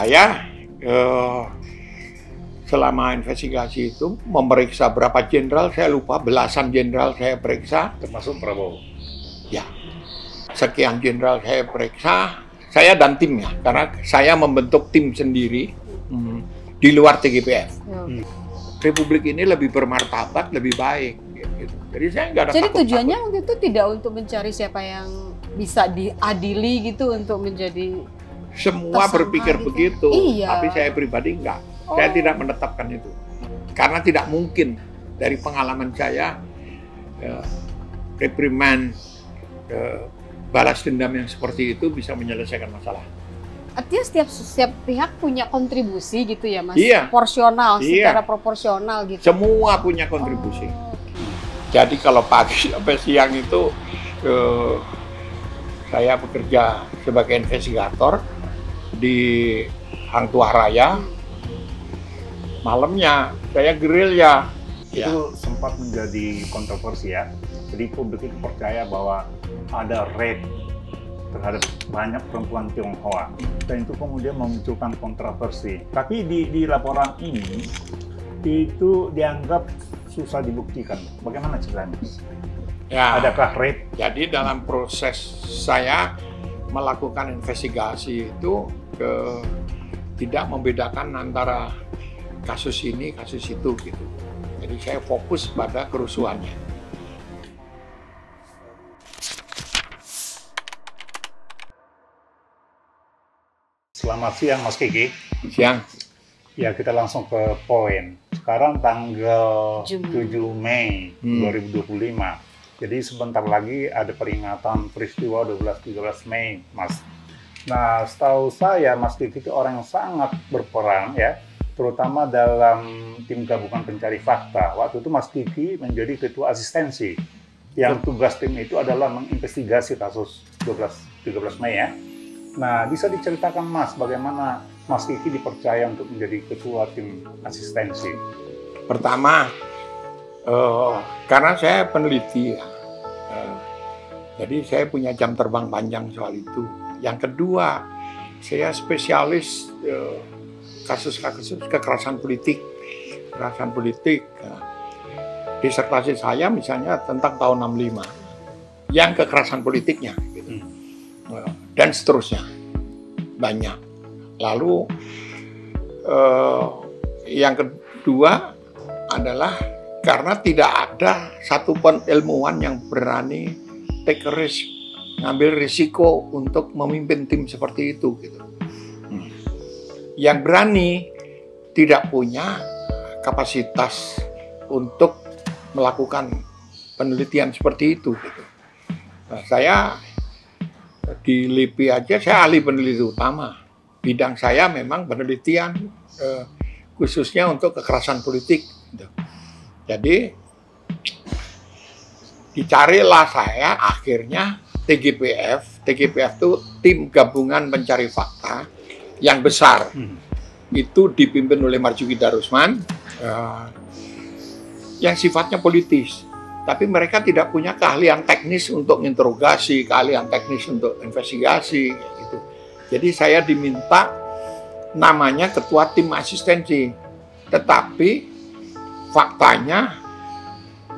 saya selama investigasi itu memeriksa berapa jenderal, saya lupa, belasan jenderal saya periksa. Termasuk Prabowo? Ya, sekian jenderal saya periksa, saya dan timnya, karena saya membentuk tim sendiri di luar TGPF. Republik ini lebih bermartabat, lebih baik. Gitu. Jadi saya nggak ada. Jadi tujuannya waktu itu tidak untuk mencari siapa yang bisa diadili gitu untuk menjadi. Semua berpikir gitu. begitu, Iya. tapi saya pribadi enggak. Saya tidak menetapkan itu, karena tidak mungkin dari pengalaman saya reprimand, balas dendam yang seperti itu bisa menyelesaikan masalah. Artinya setiap pihak punya kontribusi gitu ya Mas? Iya. Proporsional, Iya. secara proporsional gitu. Semua punya kontribusi. Jadi kalau pagi sampai siang itu saya bekerja sebagai investigator di Hang Tuah Raya. Malamnya saya gerilya. Itu sempat menjadi kontroversi ya. Jadi publik itu percaya bahwa ada rape terhadap banyak perempuan Tionghoa. Dan itu kemudian memunculkan kontroversi. Tapi di laporan ini, itu dianggap susah dibuktikan. Bagaimana ceritanya? Ya, Adakah rape? jadi dalam proses saya melakukan investigasi itu tidak membedakan antara kasus ini, kasus itu gitu. Jadi saya fokus pada kerusuhannya. Selamat siang Mas Kiki. Siang. Ya, kita langsung ke poin. Sekarang tanggal 7 7 Mei 2025. Jadi sebentar lagi ada peringatan peristiwa 12-13 Mei, Mas. Nah, setahu saya Mas Kiki itu orang yang sangat berperan ya, terutama dalam tim gabungan pencari fakta. Waktu itu Mas Kiki menjadi ketua asistensi. Yang tugas tim itu adalah menginvestigasi kasus 12-13 Mei ya. Nah, bisa diceritakan Mas, bagaimana Mas Kiki dipercaya untuk menjadi ketua tim asistensi? Pertama, karena saya peneliti, jadi saya punya jam terbang panjang soal itu. Yang kedua, saya spesialis kasus-kasus kekerasan politik. Kekerasan politik, disertasi saya misalnya tentang tahun 65, yang kekerasan politiknya. Gitu. Dan seterusnya, banyak. Lalu yang kedua adalah karena tidak ada satupun ilmuwan yang berani take risk, ngambil risiko untuk memimpin tim seperti itu. Gitu. Yang berani tidak punya kapasitas untuk melakukan penelitian seperti itu. Gitu. Nah, saya di LIPI aja saya ahli peneliti utama. Bidang saya memang penelitian khususnya untuk kekerasan politik. Gitu. Jadi dicarilah saya akhirnya TGPF. TGPF itu tim gabungan pencari fakta yang besar. Itu dipimpin oleh Marzuki Darusman yang sifatnya politis. Tapi mereka tidak punya keahlian teknis untuk interogasi, keahlian teknis untuk investigasi, gitu. Jadi saya diminta namanya ketua tim asistensi, tetapi faktanya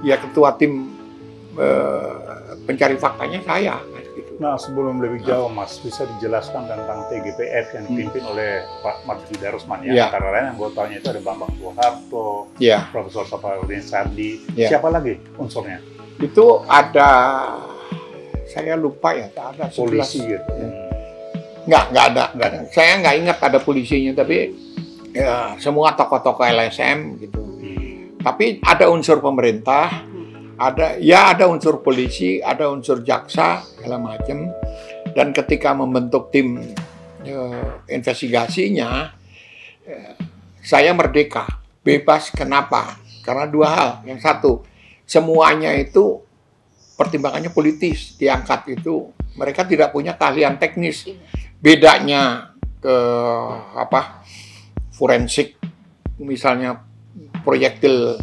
ya ketua tim pencari faktanya saya. Gitu. Nah, sebelum lebih jauh Mas, bisa dijelaskan tentang TGPF yang dipimpin oleh Pak Marzuki Darusman ya? Antara lain anggotanya itu ada Bambang Soeharto, Profesor Saparudin Sardi, siapa lagi unsurnya? Itu ada, saya lupa ya, ada 11. Polisi gitu. Nggak ada. Saya nggak ingat ada polisinya, tapi ya, semua tokoh-tokoh LSM gitu. Tapi ada unsur pemerintah, ada unsur polisi, ada unsur jaksa, segala macam. Dan ketika membentuk tim investigasinya, saya merdeka, bebas. Kenapa? Karena dua hal. Yang satu, semuanya itu pertimbangannya politis, diangkat itu. Mereka tidak punya keahlian teknis. Bedanya forensik, misalnya proyektil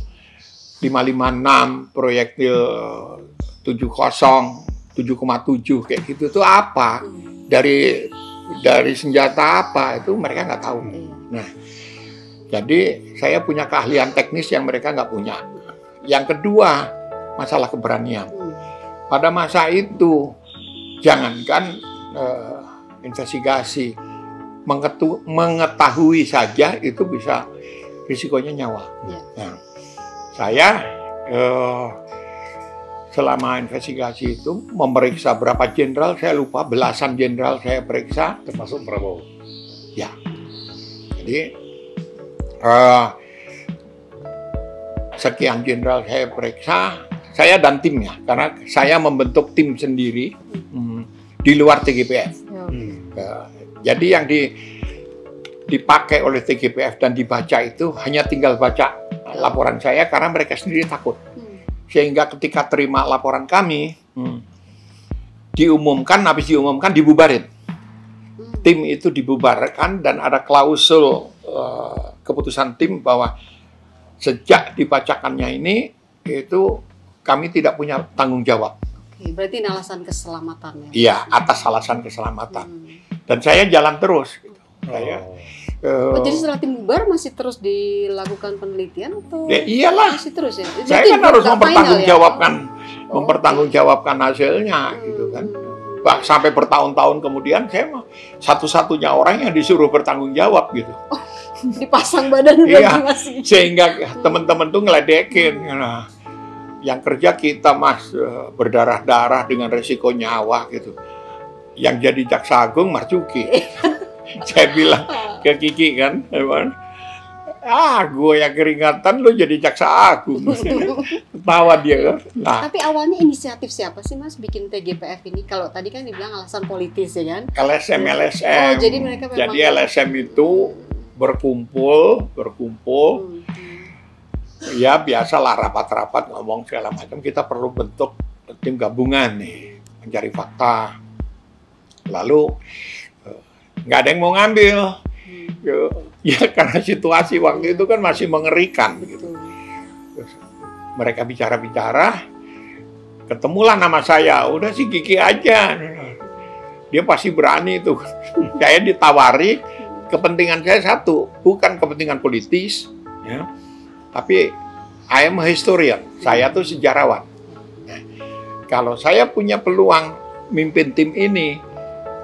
556, proyektil 70, 7,7 kayak gitu itu apa? Dari dari senjata apa itu mereka nggak tahu. Iya. Nah, jadi saya punya keahlian teknis yang mereka nggak punya. Yang kedua, masalah keberanian. Pada masa itu, jangankan investigasi, mengetahui saja itu bisa risikonya nyawa. Ya. Nah, saya selama investigasi itu memeriksa berapa jenderal, saya lupa, belasan jenderal saya periksa. Termasuk Prabowo. Ya, jadi sekian jenderal saya periksa, saya dan timnya, karena saya membentuk tim sendiri di luar TGPF. Jadi yang dipakai oleh TGPF dan dibaca itu hanya tinggal baca laporan saya karena mereka sendiri takut. Sehingga ketika terima laporan kami, habis diumumkan dibubarin. Tim itu dibubarkan dan ada klausul keputusan tim bahwa sejak dibacakannya ini itu kami tidak punya tanggung jawab. Oke, berarti ini alasan keselamatan ya? Iya, atas alasan keselamatan. Dan saya jalan terus. Saya, jadi setelah tim bubar masih terus dilakukan penelitian atau? Ya, iyalah. Masih terus ya? Saya kan harus mempertanggungjawabkan hasilnya, gitu kan. Sampai bertahun-tahun kemudian saya mah satu-satunya orang yang disuruh bertanggung jawab gitu. Dipasang badan iya, masing-masing. Sehingga teman-teman tuh ngeledekin. Nah, yang kerja kita mas berdarah-darah dengan resiko nyawa gitu. Yang jadi jaksa agung Marzuki. Saya bilang ke Kiki kan, gue yang keringatan lu jadi jaksa agung. Ketawa dia kan. Nah, tapi awalnya inisiatif siapa sih mas bikin TGPF ini? Kalau tadi kan dibilang alasan politis ya kan? LSM. Oh, jadi mereka memang. Jadi LSM itu berkumpul. Ya biasalah rapat-rapat ngomong segala macam. Kita perlu bentuk tim gabungan nih mencari fakta. Lalu nggak ada yang mau ngambil. Ya karena situasi waktu itu kan masih mengerikan begitu. Terus, mereka bicara-bicara, ketemulah nama saya. Udah sih Kiki aja. Dia pasti berani tuh. Saya ditawari, kepentingan saya satu, bukan kepentingan politis, ya. Tapi I am a historian. Saya tuh sejarawan. Nah, kalau saya punya peluang mimpin tim ini,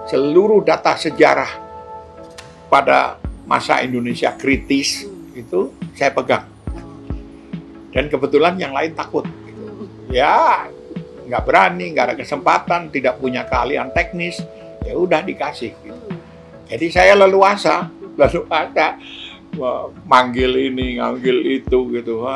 seluruh data sejarah pada masa Indonesia kritis itu saya pegang. Dan kebetulan yang lain takut. Ya, nggak berani, nggak ada kesempatan, tidak punya keahlian teknis, ya udah dikasih. Gitu. Jadi saya leluasa, manggil ini, manggil itu gitu.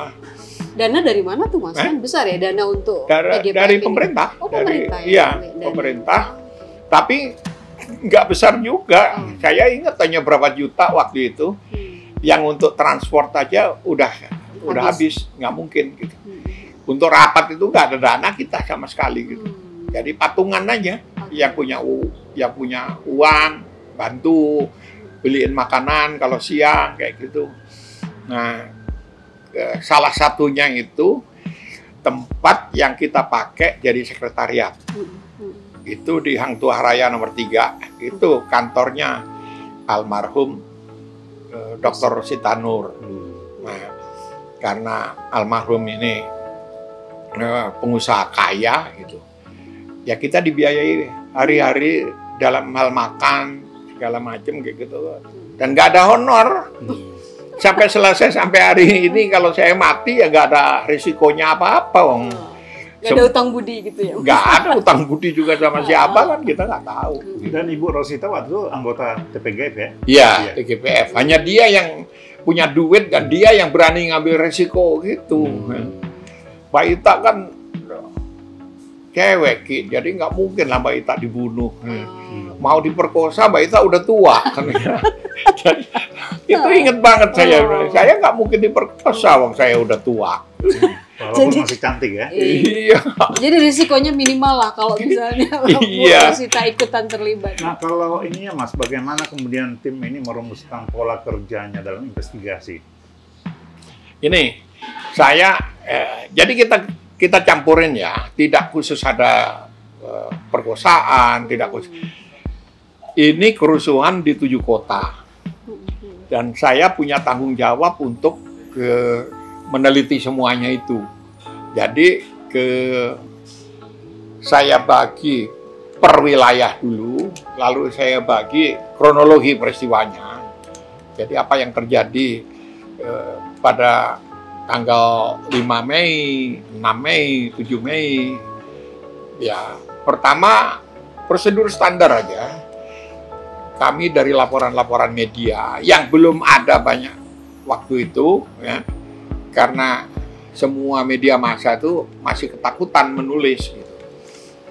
Dana dari mana tuh mas? Kan besar ya dana untuk dari pemerintah. Oh, pemerintah. Iya, pemerintah. Tapi nggak besar juga. Saya ingat hanya berapa juta waktu itu. Yang untuk transport aja udah habis, nggak mungkin gitu. Untuk rapat itu nggak ada dana kita sama sekali gitu. Jadi patungan aja. Yang punya uang bantu beliin makanan kalau siang kayak gitu. Nah, salah satunya itu tempat yang kita pakai jadi sekretariat. Itu di Hang Tuah Raya nomor 3. Itu kantornya almarhum Dr. Sitanur. Nah, karena almarhum ini pengusaha kaya gitu. Ya kita dibiayai hari-hari dalam hal makan segala macam kayak gitu. Dan nggak ada honor. Sampai selesai sampai hari ini kalau saya mati ya nggak ada risikonya apa-apa, Wong. Nggak ada utang budi gitu ya? Nggak ada utang budi juga sama siapa kan kita nggak tahu. Dan Ibu Rosita waktu itu anggota TPGF ya? Iya, TGPF. Hanya dia yang punya duit dan dia yang berani ngambil risiko gitu. Mbak Ita kan cewek, jadi nggak mungkin lah Mbak Ita dibunuh. Mau diperkosa Mbak Ita udah tua kan. Jadi, itu inget banget saya nggak mungkin diperkosa, wong saya udah tua. Walaupun masih cantik ya. Iya. Jadi risikonya minimal lah kalau misalnya Rosita ikutan terlibat. Nah kalau ininya Mas, bagaimana kemudian tim ini merumuskan pola kerjanya dalam investigasi? Ini saya jadi kita campurin ya, tidak khusus ada perkosaan, tidak khusus. ini kerusuhan di 7 kota. Dan saya punya tanggung jawab untuk meneliti semuanya itu. Jadi saya bagi per wilayah dulu, lalu saya bagi kronologi peristiwanya. Jadi apa yang terjadi pada tanggal 5 Mei, 6 Mei, 7 Mei. Ya, pertama prosedur standar aja. Kami dari laporan-laporan media yang belum ada banyak waktu itu, ya, karena semua media massa itu masih ketakutan menulis. Gitu.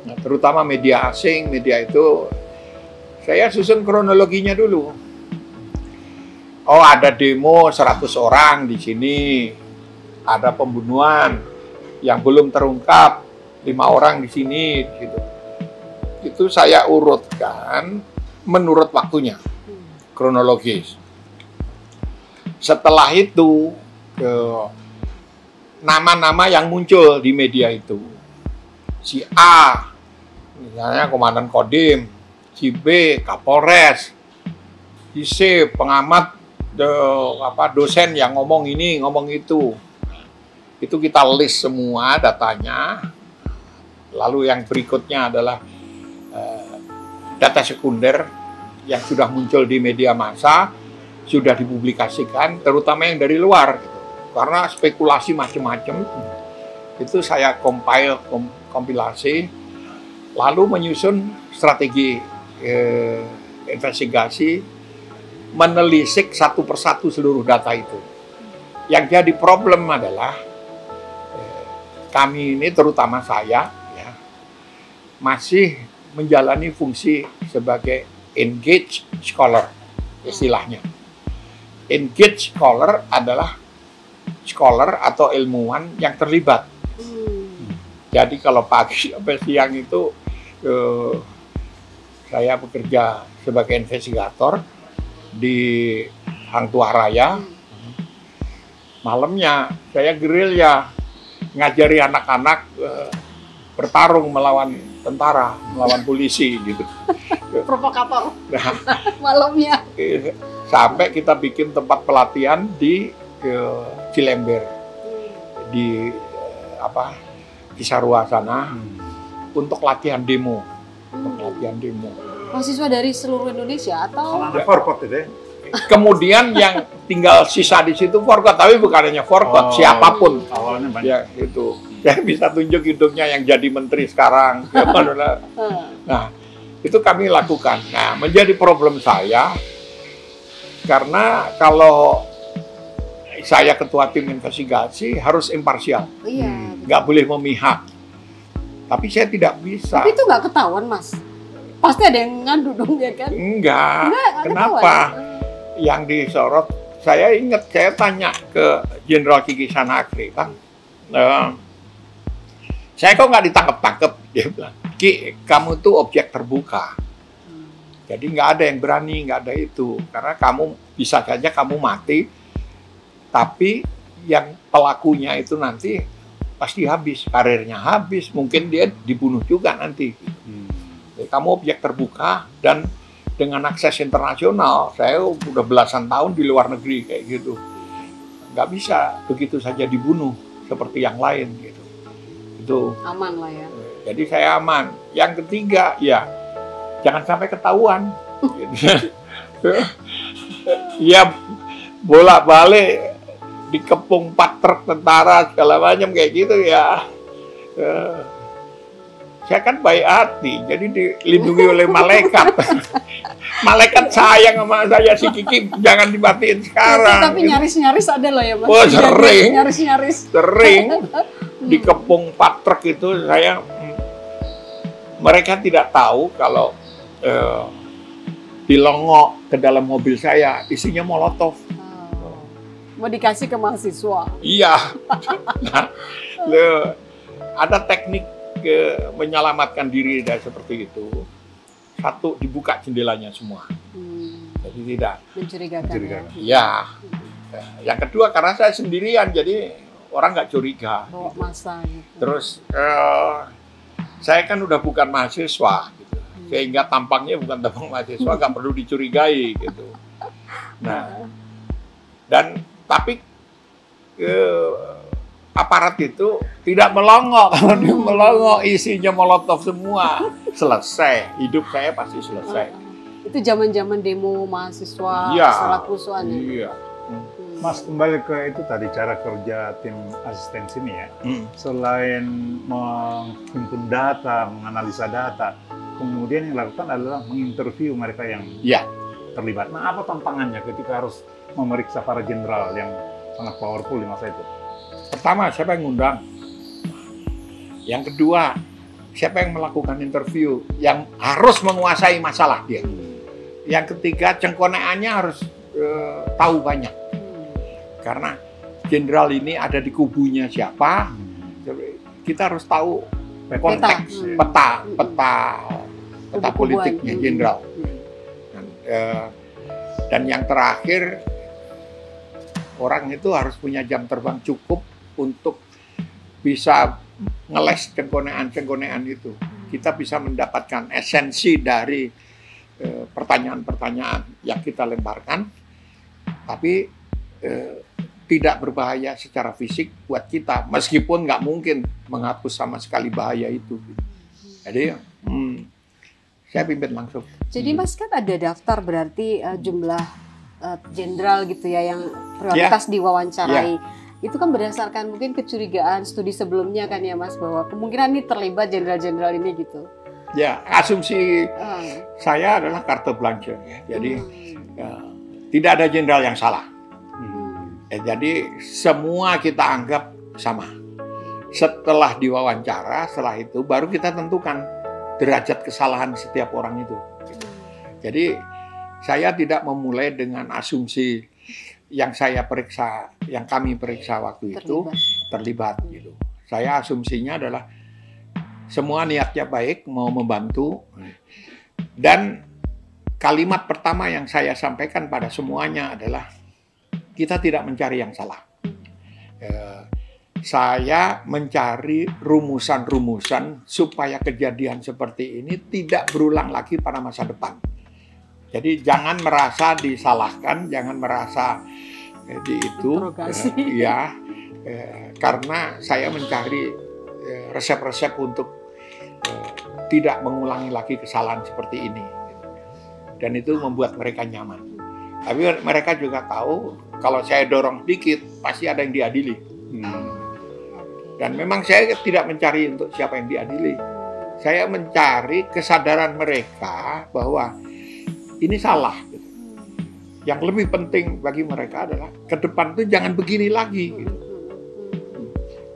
Nah, terutama media asing, media itu saya susun kronologinya dulu. Oh, ada demo 100 orang di sini, ada pembunuhan yang belum terungkap 5 orang di sini, gitu. Itu saya urutkan menurut waktunya, kronologis. Setelah itu, nama-nama yang muncul di media itu. Si A, misalnya Komandan Kodim, si B, Kapolres, si C, pengamat, dosen yang ngomong ini, ngomong itu. Itu kita list semua datanya. Lalu yang berikutnya adalah data sekunder yang sudah muncul di media massa, sudah dipublikasikan, terutama yang dari luar. Gitu. Karena spekulasi macam-macam, itu saya kompilasi, lalu menyusun strategi investigasi, menelisik satu persatu seluruh data itu. Yang jadi problem adalah, kami ini terutama saya, ya, masih menjalani fungsi sebagai engaged scholar, istilahnya. Engaged scholar adalah scholar atau ilmuwan yang terlibat. Jadi kalau pagi sampai siang itu saya bekerja sebagai investigator di Hang Tuah Raya. Malamnya saya gerilya, ngajari anak-anak bertarung melawan tentara, melawan polisi gitu. Provokator. Nah, Malamnya. sampai kita bikin tempat pelatihan di Cilember, di Cisarua sana, untuk latihan demo. Untuk latihan demo. Mahasiswa dari seluruh Indonesia atau? Ada forkot itu ya? Kemudian yang tinggal sisa di situ forkot, tapi bukan hanya forkot, siapapun. Awalnya banyak. Ya itu. Saya bisa tunjuk hidungnya yang jadi menteri sekarang. Nah, itu kami lakukan. Nah, menjadi problem saya, karena kalau saya ketua tim investigasi harus imparsial. Iya. Nggak boleh memihak. Tapi saya tidak bisa. Tapi itu nggak ketahuan, Mas. Pasti ada yang ngadu dong, ya kan? Enggak. Nggak Kenapa? ketahuan. Yang disorot, saya ingat, saya tanya ke Jenderal Kiki Sanakri, Bang, saya kok nggak ditangkap-tangkap? Dia bilang, Ki, kamu tuh objek terbuka. Jadi nggak ada yang berani, nggak ada itu. Karena kamu bisa saja kamu mati, tapi yang pelakunya itu nanti pasti habis, karirnya habis, mungkin dia dibunuh juga nanti. Jadi kamu objek terbuka, dan dengan akses internasional, saya udah belasan tahun di luar negeri kayak gitu. Nggak bisa begitu saja dibunuh seperti yang lain gitu. Itu Aman lah ya. jadi saya aman. Yang ketiga, ya jangan sampai ketahuan. Ya bolak-balik dikepung 4 truk tentara segala macam kayak gitu ya. Saya kan baik hati, jadi dilindungi oleh malaikat. Malaikat sayang sama saya, si Kiki jangan dimatiin sekarang. Tapi nyaris-nyaris ada loh ya, Mas. Oh, sering. Nyaris-nyaris. Sering dikepung 4 truk itu, mereka tidak tahu kalau dilongok ke dalam mobil saya isinya molotov. Mau dikasih ke mahasiswa. Iya. Nah, ada teknik menyelamatkan diri dari seperti itu. Satu, dibuka jendelanya semua. Jadi tidak Mencurigakan. Iya. Yang kedua, karena saya sendirian, jadi orang nggak curiga. Bawa masa gitu. Terus saya kan udah bukan mahasiswa, gitu. sehingga tampangnya bukan tampang mahasiswa, nggak perlu dicurigai gitu. Nah, dan tapi aparat itu tidak melongo. Kalau dia melongo isinya molotov semua, selesai, hidup saya pasti selesai. Itu zaman-zaman demo mahasiswa, Iya. salah kerusuhan ya. Iya. Mas, kembali ke itu tadi, cara kerja tim asistensi ini ya. Selain menghimpun data, menganalisa data, kemudian yang dilakukan adalah menginterview mereka yang Ya. terlibat. Nah, apa tantangannya ketika harus memeriksa para jenderal yang sangat powerful di masa itu? Pertama, siapa yang ngundang? Yang kedua, siapa yang melakukan interview? Yang harus menguasai masalah dia. Yang ketiga, cengkoneannya harus tahu banyak. Karena jenderal ini ada di kubunya siapa, kita harus tahu konteks, peta politiknya jenderal. Dan yang terakhir, orang itu harus punya jam terbang cukup untuk bisa ngeles cengkonean itu. Kita bisa mendapatkan esensi dari pertanyaan-pertanyaan yang kita lemparkan, tapi tidak berbahaya secara fisik buat kita, meskipun nggak mungkin menghapus sama sekali bahaya itu. Jadi saya pimpin langsung. Jadi Mas kan ada daftar berarti jumlah jenderal gitu ya yang prioritas diwawancarai. Itu kan berdasarkan mungkin kecurigaan studi sebelumnya kan ya Mas, bahwa kemungkinan ini terlibat jenderal-jenderal ini gitu. Ya, asumsi saya adalah carte blanche ya. Jadi tidak ada jenderal yang salah. Jadi semua kita anggap sama. Setelah diwawancara, setelah itu baru kita tentukan derajat kesalahan setiap orang itu. Jadi saya tidak memulai dengan asumsi yang saya periksa, yang kami periksa waktu itu terlibat gitu. Saya asumsinya adalah semua niatnya baik, mau membantu. Dan kalimat pertama yang saya sampaikan pada semuanya adalah kita tidak mencari yang salah. Saya mencari rumusan-rumusan supaya kejadian seperti ini tidak berulang lagi pada masa depan. Jadi jangan merasa disalahkan, jangan merasa karena saya mencari resep-resep untuk tidak mengulangi lagi kesalahan seperti ini. Dan itu membuat mereka nyaman. Tapi mereka juga tahu kalau saya dorong dikit pasti ada yang diadili. Dan memang saya tidak mencari untuk siapa yang diadili. Saya mencari kesadaran mereka bahwa ini salah. Yang lebih penting bagi mereka adalah ke depan itu jangan begini lagi.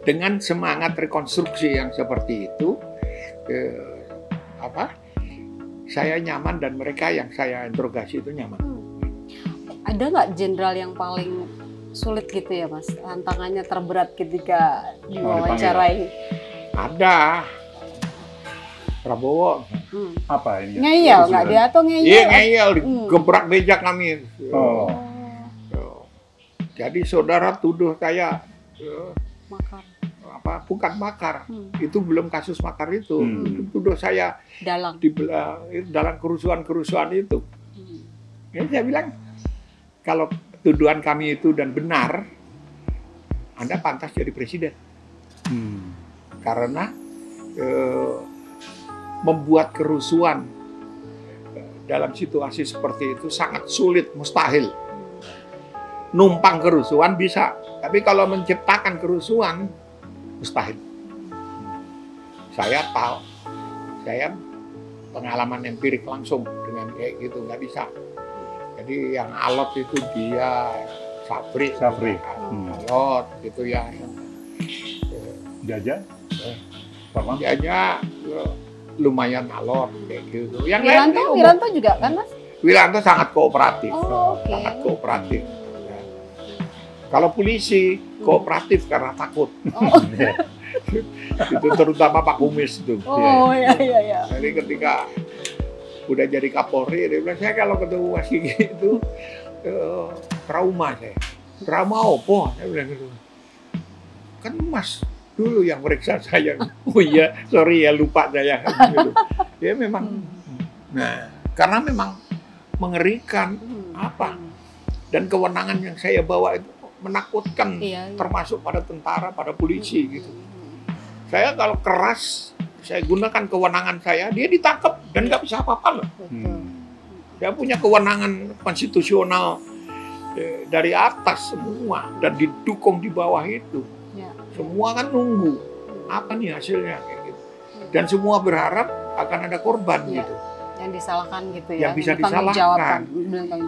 Dengan semangat rekonstruksi yang seperti itu, saya nyaman dan mereka yang saya interogasi itu nyaman. Ada nggak jenderal yang paling sulit gitu ya Mas? Tantangannya terberat ketika diwawancarai? Ada. Prabowo. Apa ini? Ngeyel nggak dia atau ngeyel? Iya ngeyel, gebrak beja kami. Jadi saudara tuduh saya makar. Bukan makar. Itu belum kasus makar itu. Itu tuduh saya dalam kerusuhan-kerusuhan itu. Jadi saya bilang, kalau tuduhan kami itu dan benar, Anda pantas jadi presiden. Karena membuat kerusuhan dalam situasi seperti itu sangat sulit, mustahil. Numpang kerusuhan bisa, tapi kalau menciptakan kerusuhan, mustahil. Saya tahu, saya pengalaman empirik langsung dengan kayak gitu, nggak bisa. Jadi yang alot itu dia Sapri. Alot gitu ya. Jajah? Jajah lumayan alot kayak gitu. Yang Wiranto juga kan Mas? Wiranto sangat kooperatif. Okay. Sangat kooperatif. Ya. Kalau polisi kooperatif karena takut. Itu terutama Pak Kumis itu. Iya. Jadi ketika udah jadi Kapolri, dia bilang, saya kalau ketemu Mas Kiki itu trauma saya. Trauma apa? Saya bilang gitu. Kan Mas dulu yang meriksa saya. Oh iya, sorry ya lupa saya. Gitu. Ya memang Nah, karena memang mengerikan apa dan kewenangan yang saya bawa itu menakutkan, termasuk pada tentara, pada polisi gitu. Saya kalau keras, saya gunakan kewenangan saya, dia ditangkap dan nggak bisa apa-apa loh. Saya punya kewenangan konstitusional dari atas semua dan didukung di bawah itu. Semua kan nunggu apa nih hasilnya kayak gitu. Dan semua berharap akan ada korban gitu. Yang disalahkan gitu ya. Yang bisa disalahkan.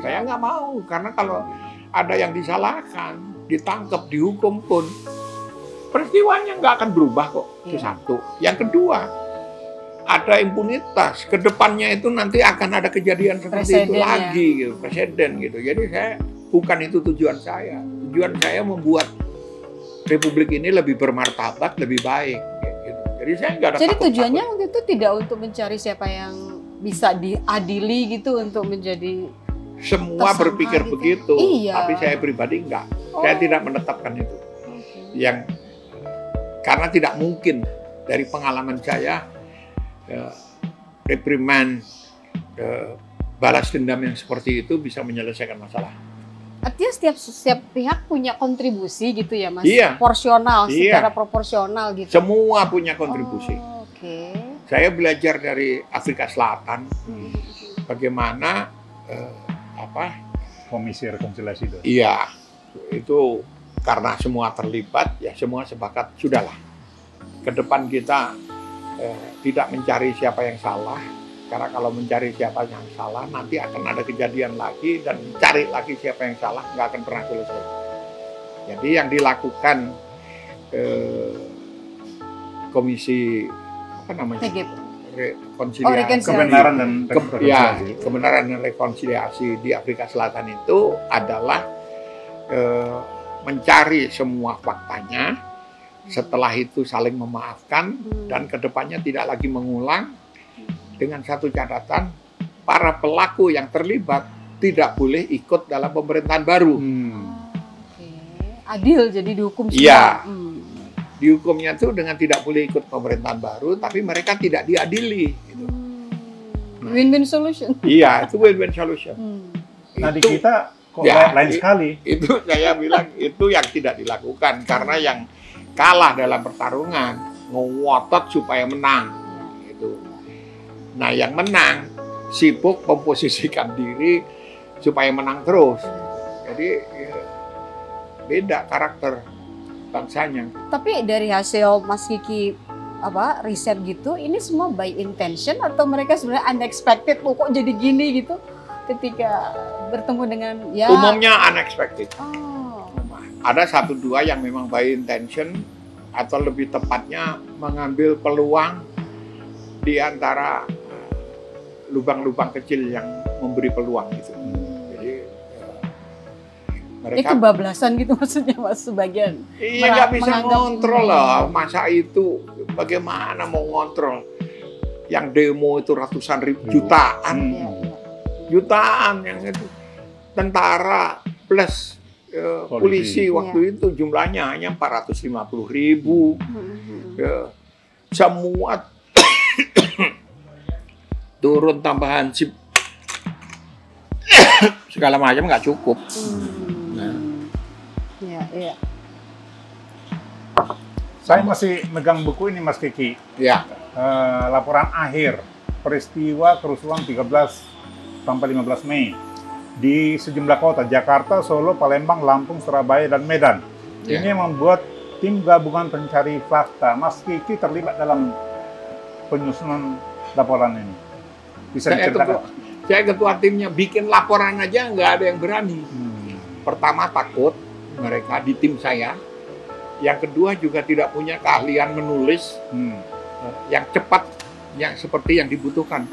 Saya nggak mau karena kalau ada yang disalahkan, ditangkap, dihukum pun peristiwanya nggak akan berubah kok. Itu satu. Yang kedua, ada impunitas. Kedepannya itu nanti akan ada kejadian seperti itu lagi, gitu, presiden gitu. Jadi saya bukan itu tujuan saya. Tujuan saya membuat Republik ini lebih bermartabat, lebih baik. Gitu. Jadi saya nggak ada. Jadi tujuannya waktu itu tidak untuk mencari siapa yang bisa diadili gitu untuk menjadi. Semua berpikir gitu. begitu, tapi saya pribadi enggak. Saya tidak menetapkan itu. Yang karena tidak mungkin dari pengalaman saya reprimand, balas dendam yang seperti itu bisa menyelesaikan masalah. Artinya setiap pihak punya kontribusi gitu ya Mas? Iya. Porsional, secara proporsional gitu. Semua punya kontribusi. Oke. Saya belajar dari Afrika Selatan, bagaimana Komisi rekonsiliasi itu. Iya, itu karena semua terlibat, ya semua sepakat sudahlah. Ke depan kita tidak mencari siapa yang salah, karena kalau mencari siapa yang salah nanti akan ada kejadian lagi dan cari lagi siapa yang salah nggak akan pernah selesai. Jadi yang dilakukan komisi apa namanya? Rekonsiliasi. Kebenaran dan rekonsiliasi. Kebenaran dan rekonsiliasi di Afrika Selatan itu adalah mencari semua faktanya, setelah itu saling memaafkan dan kedepannya tidak lagi mengulang. Dengan satu catatan, para pelaku yang terlibat tidak boleh ikut dalam pemerintahan baru. Adil, jadi dihukum semua. Iya. Dihukumnya itu dengan tidak boleh ikut pemerintahan baru, tapi mereka tidak diadili. Gitu. Win-win solution. Iya, itu win-win solution. Nah di kita kok lain sekali. Itu saya bilang itu yang tidak dilakukan karena yang kalah dalam pertarungan ngotot supaya menang. Gitu. Nah yang menang sibuk memposisikan diri supaya menang terus. Jadi beda karakter bangsanya. Tapi dari hasil Mas Kiki riset gitu, ini semua by intention atau mereka sebenarnya unexpected kok jadi gini gitu ketika bertemu dengan umumnya unexpected. Ada 1-2 yang memang by intention atau lebih tepatnya mengambil peluang di antara lubang-lubang kecil yang memberi peluang gitu. Jadi mereka kebablasan gitu maksudnya Mas sebagian. Iya nggak bisa ngontrol lah masa itu. Bagaimana mau ngontrol? Yang demo itu ratusan ribu, jutaan, jutaan yang itu tentara plus polisi waktu itu jumlahnya hanya 450.000. Semua turun tambahan chip segala macam nggak cukup. Iya. Saya masih megang buku ini Mas Kiki. Ya. Laporan akhir peristiwa kerusuhan 13 sampai 15 Mei di sejumlah kota Jakarta, Solo, Palembang, Lampung, Surabaya dan Medan. Ya. Ini yang membuat tim gabungan pencari fakta. Mas Kiki terlibat dalam penyusunan laporan ini. Bisa diceritakan? Saya ketua timnya, bikin laporan aja nggak ada yang berani. Pertama takut mereka di tim saya. Yang kedua juga tidak punya keahlian menulis yang cepat, yang seperti yang dibutuhkan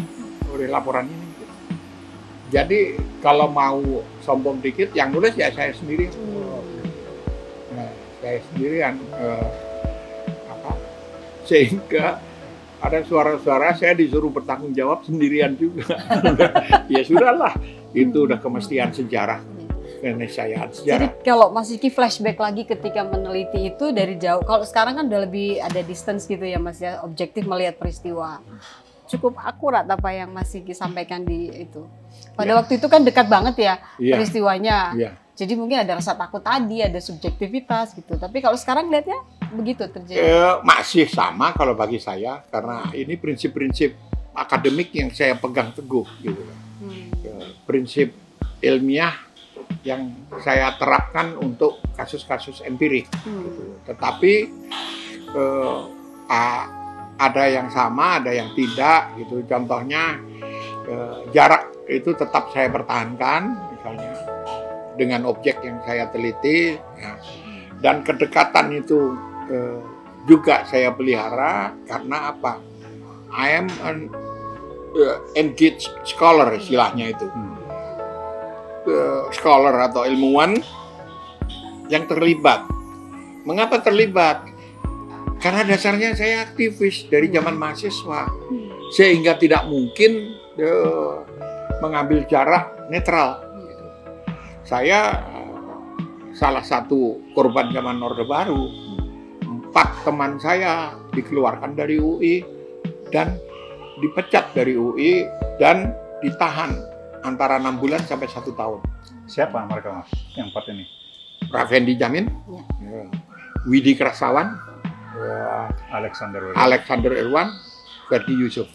oleh laporan ini. Jadi kalau mau sombong dikit, yang nulis ya saya sendiri. Saya sendirian. Sehingga ada suara-suara saya disuruh bertanggung jawab sendirian juga. Ya sudahlah, itu udah kemestian sejarah, keniscayaan sejarah. Jadi kalau Mas Kiki flashback lagi ketika meneliti itu dari jauh, kalau sekarang kan udah lebih ada distance gitu ya Mas ya, objektif melihat peristiwa. cukup akurat apa yang Mas Sigi sampaikan di itu. Pada waktu itu kan dekat banget ya peristiwanya. Jadi mungkin ada rasa takut tadi, ada subjektivitas gitu. Tapi kalau sekarang lihatnya begitu terjadi. Masih sama kalau bagi saya, karena ini prinsip-prinsip akademik yang saya pegang teguh gitu. Prinsip ilmiah yang saya terapkan untuk kasus-kasus empirik. Gitu. Tetapi ada yang sama, ada yang tidak gitu. Contohnya jarak itu tetap saya pertahankan, misalnya dengan objek yang saya teliti, ya. Dan kedekatan itu juga saya pelihara karena apa? I am an engaged scholar istilahnya itu. Scholar atau ilmuwan yang terlibat. Mengapa terlibat? Karena dasarnya saya aktivis dari zaman mahasiswa, sehingga tidak mungkin mengambil jarak netral. Saya salah satu korban zaman Orde Baru. 4 teman saya dikeluarkan dari UI dan dipecat dari UI dan ditahan antara 6 bulan sampai 1 tahun. Siapa mereka, Mas? Yang 4 ini? Rafendi Jamin, Widi Krasawan, Alexander Irwan, Ferdi Yusuf.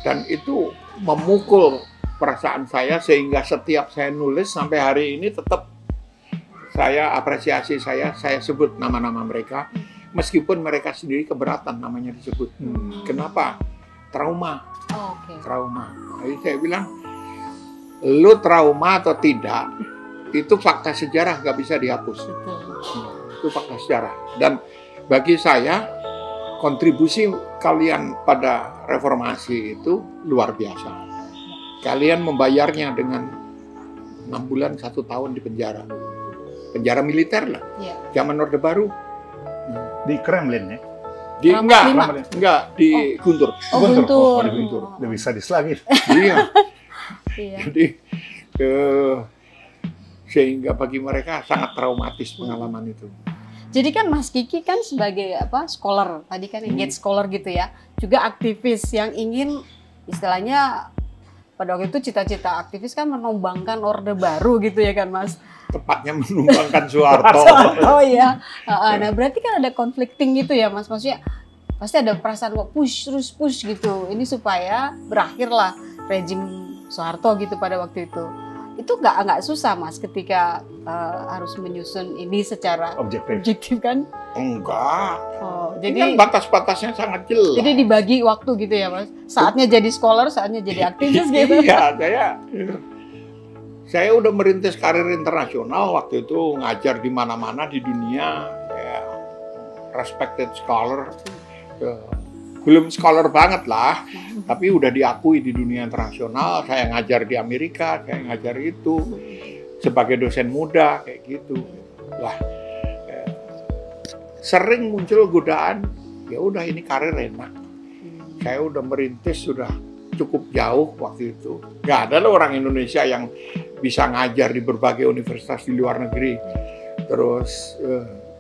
Dan itu memukul perasaan saya sehingga setiap saya nulis sampai hari ini tetap saya apresiasi, saya sebut nama-nama mereka meskipun mereka sendiri keberatan namanya disebut. Kenapa? Trauma. Trauma. Jadi saya bilang, lu trauma atau tidak, itu fakta sejarah nggak bisa dihapus. Itu fakta sejarah. Dan bagi saya, kontribusi kalian pada reformasi itu luar biasa. Kalian membayarnya dengan 6 bulan 1 tahun di penjara. Penjara militer lah. Zaman Orde Baru. Di Kremlin ya? Enggak, di Guntur. Guntur. Di Guntur. Lebih sadis lagi. Iya. Jadi sehingga bagi mereka sangat traumatis pengalaman itu. Jadi kan Mas Kiki kan sebagai scholar, tadi kan engaged scholar gitu ya, juga aktivis yang ingin istilahnya pada waktu itu cita-cita aktivis kan menumbangkan Orde Baru gitu ya kan Mas? Tepatnya menumbangkan Soeharto. Oh iya. Nah berarti kan ada conflicting gitu ya Mas, maksudnya pasti ada perasaan kok terus push gitu, ini supaya berakhirlah rejim Soeharto gitu pada waktu itu. Itu nggak susah Mas ketika harus menyusun ini secara objektif kan? Enggak. Jadi kan batas-batasnya sangat jelas. Jadi dibagi waktu gitu ya Mas. Saatnya jadi scholar, saatnya jadi aktivis gitu. Iya, saya udah merintis karir internasional waktu itu, ngajar di mana-mana di dunia, respected scholar. Belum scholar banget lah, tapi udah diakui di dunia internasional. Saya ngajar di Amerika, saya ngajar itu sebagai dosen muda kayak gitu. Wah, sering muncul godaan. Ya udah ini karir enak. Saya udah merintis sudah cukup jauh waktu itu. Gak ada loh orang Indonesia yang bisa ngajar di berbagai universitas di luar negeri, terus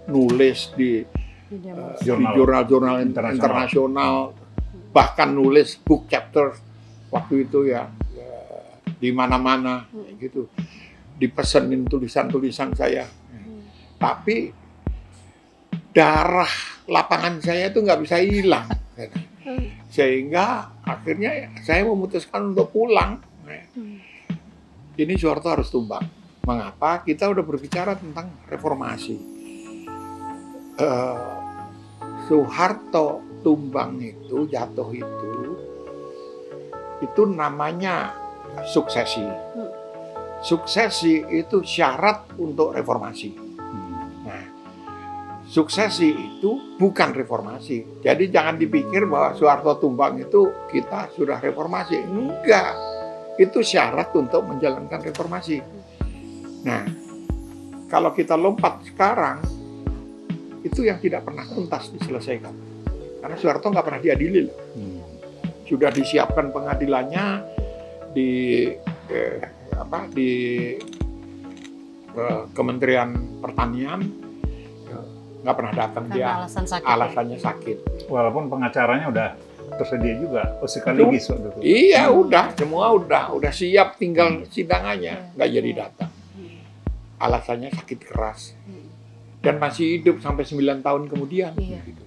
nulis di jurnal-jurnal internasional, bahkan nulis book chapter waktu itu ya di mana-mana gitu, dipesenin tulisan-tulisan saya. Tapi darah lapangan saya itu nggak bisa hilang, sehingga akhirnya saya memutuskan untuk pulang. Ini Soeharto harus tumbang. Mengapa? Kita udah berbicara tentang reformasi. Soeharto tumbang itu, jatuh itu namanya suksesi. Suksesi itu syarat untuk reformasi. Nah, suksesi itu bukan reformasi. Jadi jangan dipikir bahwa Soeharto tumbang itu kita sudah reformasi. Enggak. Itu syarat untuk menjalankan reformasi. Nah, kalau kita lompat sekarang, itu yang tidak pernah tuntas diselesaikan. Karena Soeharto nggak pernah diadili. Sudah disiapkan pengadilannya di Kementerian Pertanian, nggak pernah datang dia. Alasannya sakit. Walaupun pengacaranya udah tersedia juga psikologis waktu itu. Iya, semua udah siap, tinggal sidangannya, nggak jadi datang. Alasannya sakit keras dan masih hidup sampai 9 tahun kemudian. Iya. Gitu.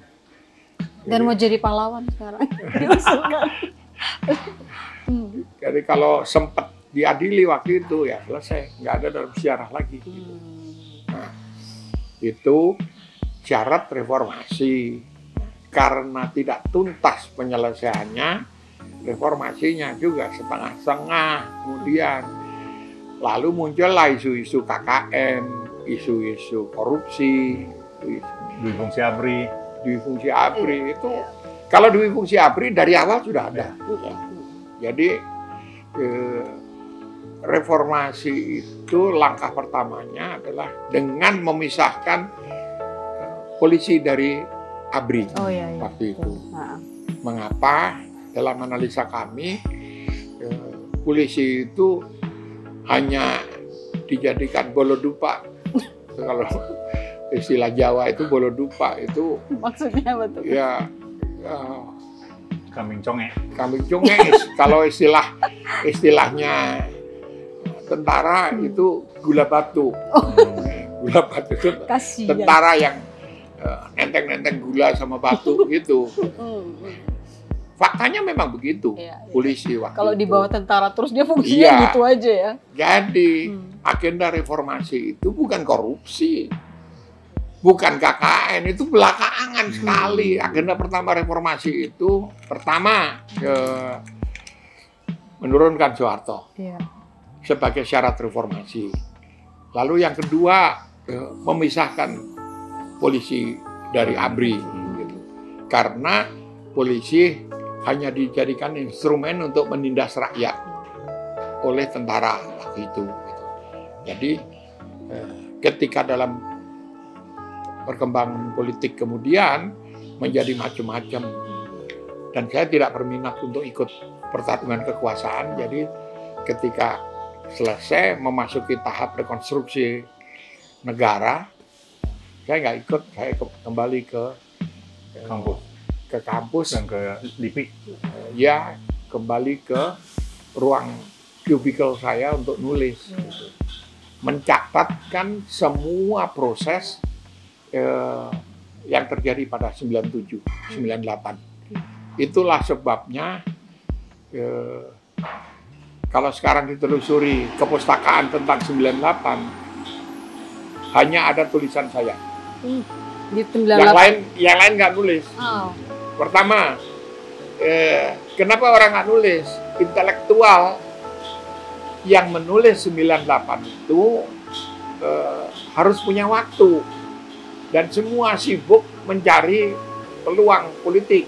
Dan mau jadi pahlawan sekarang. Jadi kalau sempat diadili waktu itu ya selesai, nggak ada dalam sejarah lagi. Gitu. Nah, itu syarat reformasi. Karena tidak tuntas penyelesaiannya, reformasinya juga setengah-setengah. Kemudian lalu muncullah isu-isu KKN, isu-isu korupsi, Dwi Fungsi ABRI. Dwi Fungsi ABRI itu kalau Dwi Fungsi ABRI dari awal sudah ada. Jadi reformasi itu langkah pertamanya adalah dengan memisahkan polisi dari ABRI waktu itu. Mengapa? Dalam analisa kami, polisi itu hanya dijadikan bolodupa. Kalau istilah Jawa itu bolodupa itu maksudnya apa tuh? Ya, Kambing conge. Kambing conge. Kalau istilahnya tentara itu gula batu. Gula batu itu tentara yang nenteng-nenteng gula sama batu gitu. Faktanya memang begitu. Polisi waktu kalau di bawah tentara terus dia fungsinya gitu aja ya. Jadi agenda reformasi itu bukan korupsi, bukan KKN, itu belakangan sekali. Agenda pertama reformasi itu pertama menurunkan Soeharto sebagai syarat reformasi. Lalu yang kedua memisahkan polisi dari ABRI, gitu. Karena polisi hanya dijadikan instrumen untuk menindas rakyat oleh tentara waktu itu. Gitu. Jadi ketika dalam perkembangan politik kemudian menjadi macam-macam, dan saya tidak berminat untuk ikut pertarungan kekuasaan. Jadi ketika selesai memasuki tahap rekonstruksi negara, saya nggak ikut, saya kembali ke kampus dan ke LIPI. Ya, kembali ke ruang cubicle saya untuk nulis, gitu. Mencatatkan semua proses yang terjadi pada 97, 98. Itulah sebabnya kalau sekarang ditelusuri kepustakaan tentang 98 hanya ada tulisan saya. Yang lain nggak nulis. Pertama, kenapa orang nggak nulis? Intelektual yang menulis 98 itu harus punya waktu, dan semua sibuk mencari peluang politik.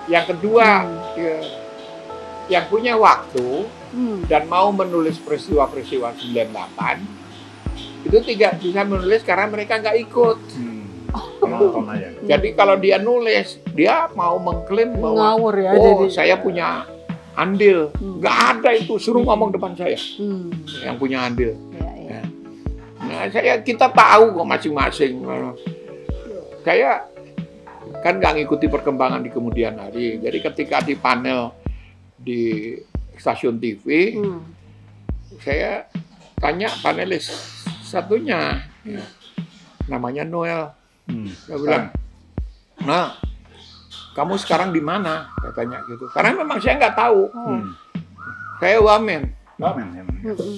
Yang kedua, yang punya waktu dan mau menulis peristiwa-peristiwa 98 itu tidak bisa menulis karena mereka nggak ikut. Jadi kalau dia nulis, dia mau mengklaim bahwa saya punya andil. Nggak ada itu, suruh ngomong depan saya yang punya andil. Nah, kita tahu kok masing-masing. Saya kan nggak ngikuti perkembangan di kemudian hari. Jadi ketika di panel di stasiun TV, saya tanya panelis satunya, namanya Noel. Saya bilang, nah, kamu sekarang di mana? Saya tanya gitu. Karena memang saya nggak tahu. Saya wamen.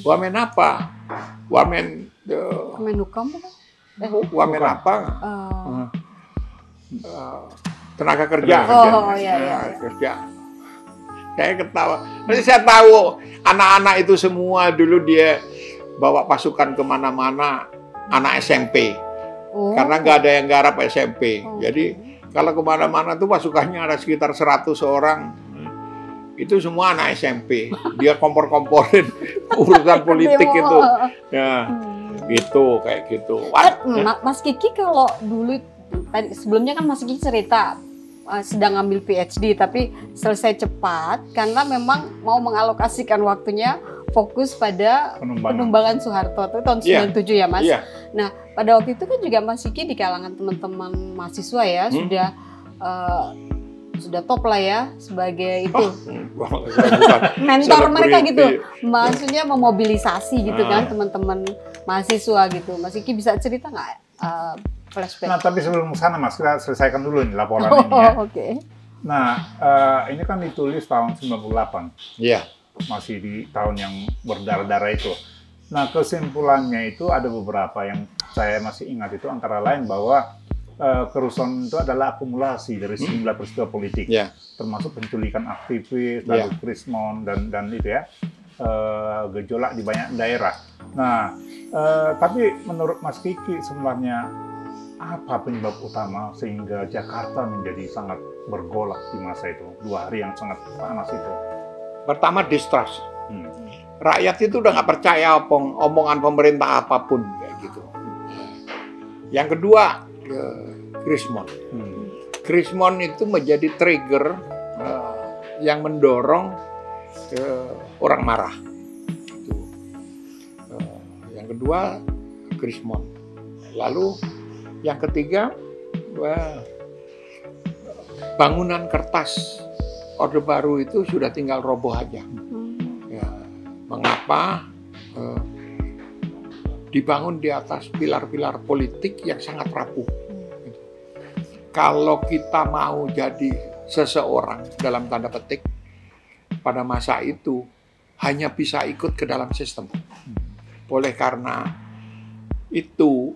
Wamen apa? Wamen Kemenhukam kan? Wamen apa? Tenaga kerja. Kerja. Saya ketawa. Nanti saya tahu anak-anak itu semua dulu dia bawa pasukan kemana-mana, anak SMP. Karena nggak ada yang garap SMP. Jadi kalau kemana-mana tuh pasukannya ada sekitar 100 orang. Itu semua anak SMP. Dia kompor-komporin urusan politik itu. Ya, itu kayak gitu. Mas Kiki kalau dulu tadi sebelumnya kan Mas Kiki cerita sedang ngambil PhD tapi selesai cepat karena memang mau mengalokasikan waktunya fokus pada penumbangan Soeharto itu tahun 97 ya Mas. Nah pada waktu itu kan juga Mas Kiki di kalangan teman-teman mahasiswa ya sudah sudah top lah ya sebagai itu Bukan mentor mereka selebriti. gitu, maksudnya memobilisasi gitu kan teman-teman mahasiswa gitu. Mas Iki bisa cerita nggak flashback? Nah, tapi sebelum sana Mas, kita selesaikan dulu nih laporan Oh, ini ya. oke. Nah, ini kan ditulis tahun 98, Iya. masih di tahun yang berdarah-darah itu. Nah, kesimpulannya itu ada beberapa yang saya masih ingat, itu antara lain bahwa kerusuhan itu adalah akumulasi dari sejumlah peristiwa politik, Iya. termasuk penculikan aktivis, lalu Iya. Krismon dan itu ya, gejolak di banyak daerah. Nah, tapi menurut Mas Kiki sebenarnya apa penyebab utama sehingga Jakarta menjadi sangat bergolak di masa itu, 2 hari yang sangat panas itu? Pertama distrust. Rakyat itu udah nggak percaya omongan pemerintah apapun kayak gitu. Yang kedua, Krismon. Krismon itu menjadi trigger yang mendorong orang marah. Itu. Yang kedua, Krismon. Lalu yang ketiga, bangunan kertas Orde Baru itu sudah tinggal roboh aja. Ya, mengapa dibangun di atas pilar-pilar politik yang sangat rapuh. Kalau kita mau jadi seseorang dalam tanda petik pada masa itu hanya bisa ikut ke dalam sistem. Oleh karena itu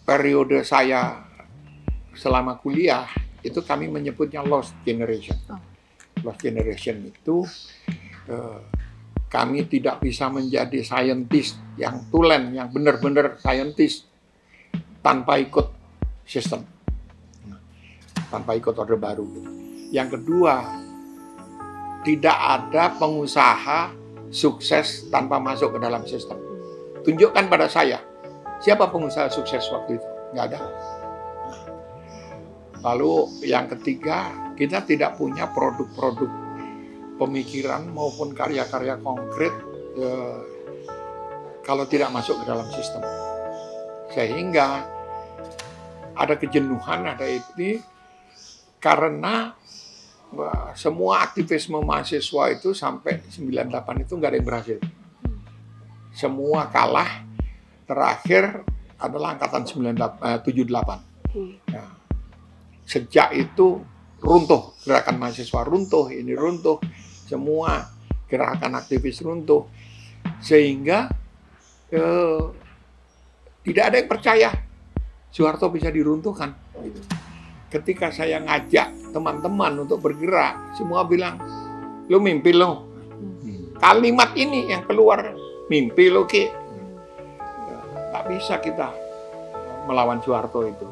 periode saya selama kuliah itu kami menyebutnya lost generation. Lost generation itu kami tidak bisa menjadi scientist yang tulen, yang benar-benar scientist tanpa ikut sistem, tanpa ikut Orde Baru. Yang kedua, tidak ada pengusaha sukses tanpa masuk ke dalam sistem. Tunjukkan pada saya, siapa pengusaha sukses waktu itu? Nggak ada. Lalu yang ketiga, kita tidak punya produk-produk pemikiran maupun karya-karya konkret kalau tidak masuk ke dalam sistem. Sehingga ada kejenuhan, ada itu karena semua aktivisme mahasiswa itu sampai 98 itu nggak ada yang berhasil. Semua kalah. Terakhir adalah angkatan 78. Nah, sejak itu runtuh, gerakan mahasiswa runtuh, ini runtuh, semua gerakan aktivis runtuh, sehingga tidak ada yang percaya Soeharto bisa diruntuhkan. Ketika saya ngajak teman-teman untuk bergerak, semua bilang, lo mimpi lo. Kalimat ini yang keluar, mimpi lo Ki. Tak bisa kita melawan Soeharto itu.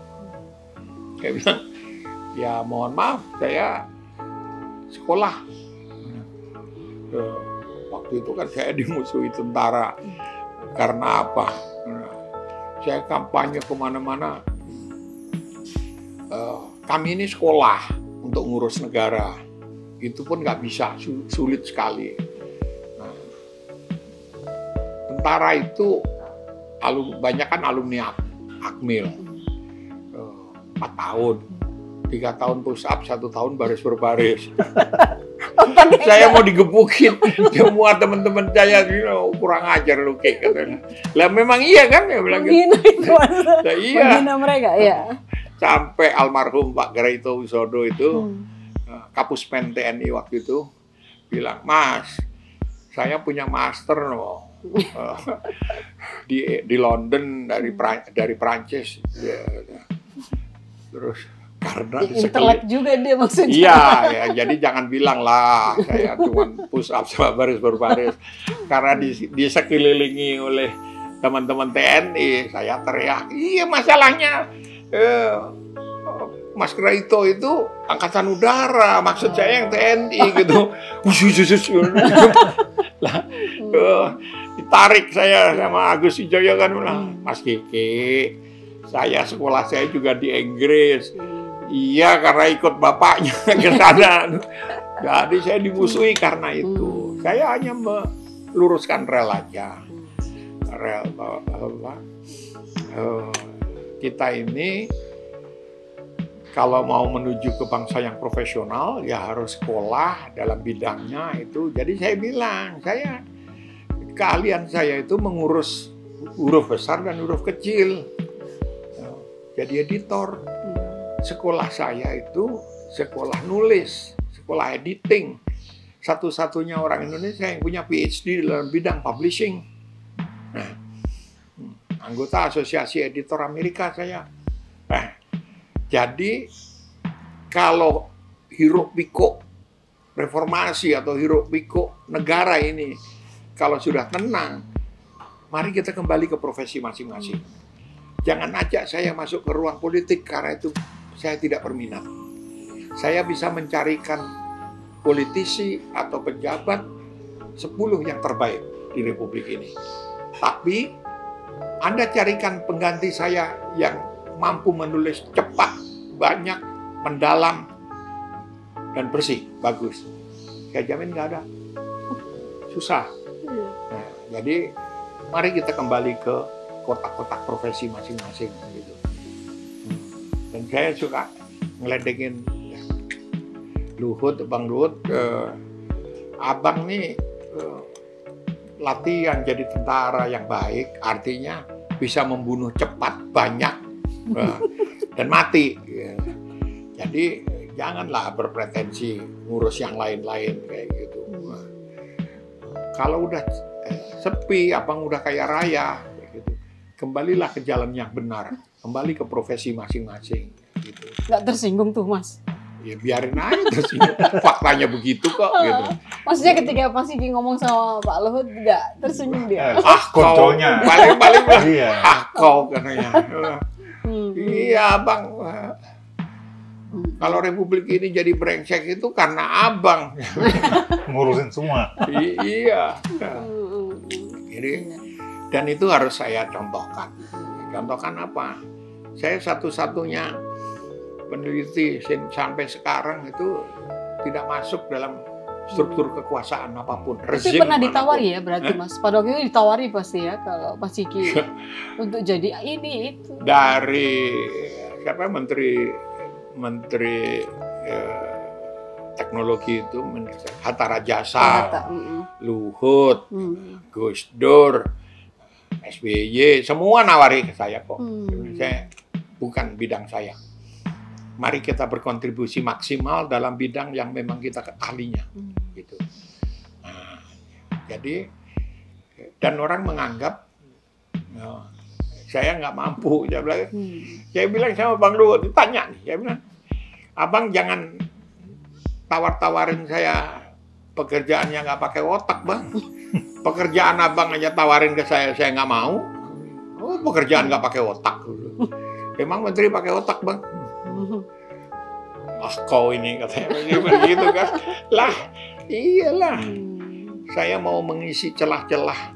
Kayak bilang, ya mohon maaf, saya sekolah. Waktu itu kan saya dimusuhi tentara. Karena apa? Saya kampanye kemana-mana. Kami ini sekolah untuk ngurus negara. Itu pun nggak bisa, sulit sekali. Nah, tentara itu banyak kan alumni Akmil. 4 tahun. 3 tahun push up, 1 tahun baris berbaris. Saya mau digebukin semua teman-teman saya, kurang ajar lu kayak katanya. Lah memang iya kan ya bilang gitu. Nah, iya. Menghina mereka ya. Sampai almarhum Pak Geraito Wisodo itu Kapuspen TNI waktu itu bilang, "Mas, saya punya master loh." di London dari Prancis. Terus karena intelek juga dia maksudnya. Iya, ya, jadi jangan bilang lah saya cuma push up sama baris berbaris. Karena disekelilingi oleh teman-teman TNI, saya teriak, iya masalahnya Mas Geraito itu angkatan udara, maksud saya yang TNI gitu. Lah, ditarik saya sama Agus Wijoyo kan bilang, Mas Kiki, sekolah saya juga di Inggris. Iya, karena ikut bapaknya ke sana. Jadi saya dimusuhi karena itu. Saya hanya meluruskan rel aja. Rel bahwa kita ini kalau mau menuju ke bangsa yang profesional ya harus sekolah dalam bidangnya itu. Jadi saya bilang, keahlian saya itu mengurus huruf besar dan huruf kecil. Jadi editor. Sekolah saya itu sekolah nulis, sekolah editing. Satu-satunya orang Indonesia yang punya PhD dalam bidang publishing. Nah, anggota Asosiasi Editor Amerika saya. Nah, jadi kalau hiruk pikuk reformasi atau hiruk pikuk negara ini kalau sudah tenang, mari kita kembali ke profesi masing-masing. Jangan ajak saya masuk ke ruang politik karena itu saya tidak berminat. Saya bisa mencarikan politisi atau pejabat 10 yang terbaik di Republik ini. Tapi Anda carikan pengganti saya yang mampu menulis cepat, banyak, mendalam, dan bersih, bagus. Saya jamin nggak ada. Susah. Nah, jadi mari kita kembali ke kotak-kotak profesi masing-masing gitu. Dan saya suka ngeledengin Luhut, Bang Luhut, abang nih latihan jadi tentara yang baik, artinya bisa membunuh cepat, banyak, dan mati. Jadi janganlah berpretensi ngurus yang lain-lain kayak gitu. Kalau udah sepi, abang udah kaya raya, kayak gitu, kembalilah ke jalan yang benar, kembali ke profesi masing-masing. Gitu. Nggak tersinggung tuh, Mas? Ya biarin aja terus faktanya begitu kok gitu. Maksudnya ketika Pak Sigi ngomong sama Pak Luhut nggak tersenyum dia? Kontrolnya. Balik-balik lah. Iya. Kau katanya. Iya Bang. Kalau Republik ini jadi brengsek itu karena abang. Ngurusin semua. Iya. Jadi dan itu harus saya contohkan. Contohkan apa? Saya satu-satunya peneliti sampai sekarang itu tidak masuk dalam struktur kekuasaan apapun. Tapi pernah ditawari ya berarti Mas? Pada waktu itu ditawari pasti ya kalau Pak Sigi untuk jadi ini itu. Dari siapa menteri teknologi itu, Hatta Rajasa, Luhut, Gus Dur, SBY, semua nawari ke saya kok. Saya bukan bidang saya. Mari kita berkontribusi maksimal dalam bidang yang memang kita ahlinya, gitu. Nah, jadi dan orang menganggap saya nggak mampu. Saya bilang sama Bang Luhut, ditanya nih, saya bilang, abang jangan tawar-tawarin saya pekerjaan yang nggak pakai otak, Bang. Pekerjaan abang aja tawarin ke saya nggak mau. Oh, pekerjaan nggak pakai otak. Emang menteri pakai otak, Bang? Kau ini katanya begitu kan. Lah, iyalah. Saya mau mengisi celah-celah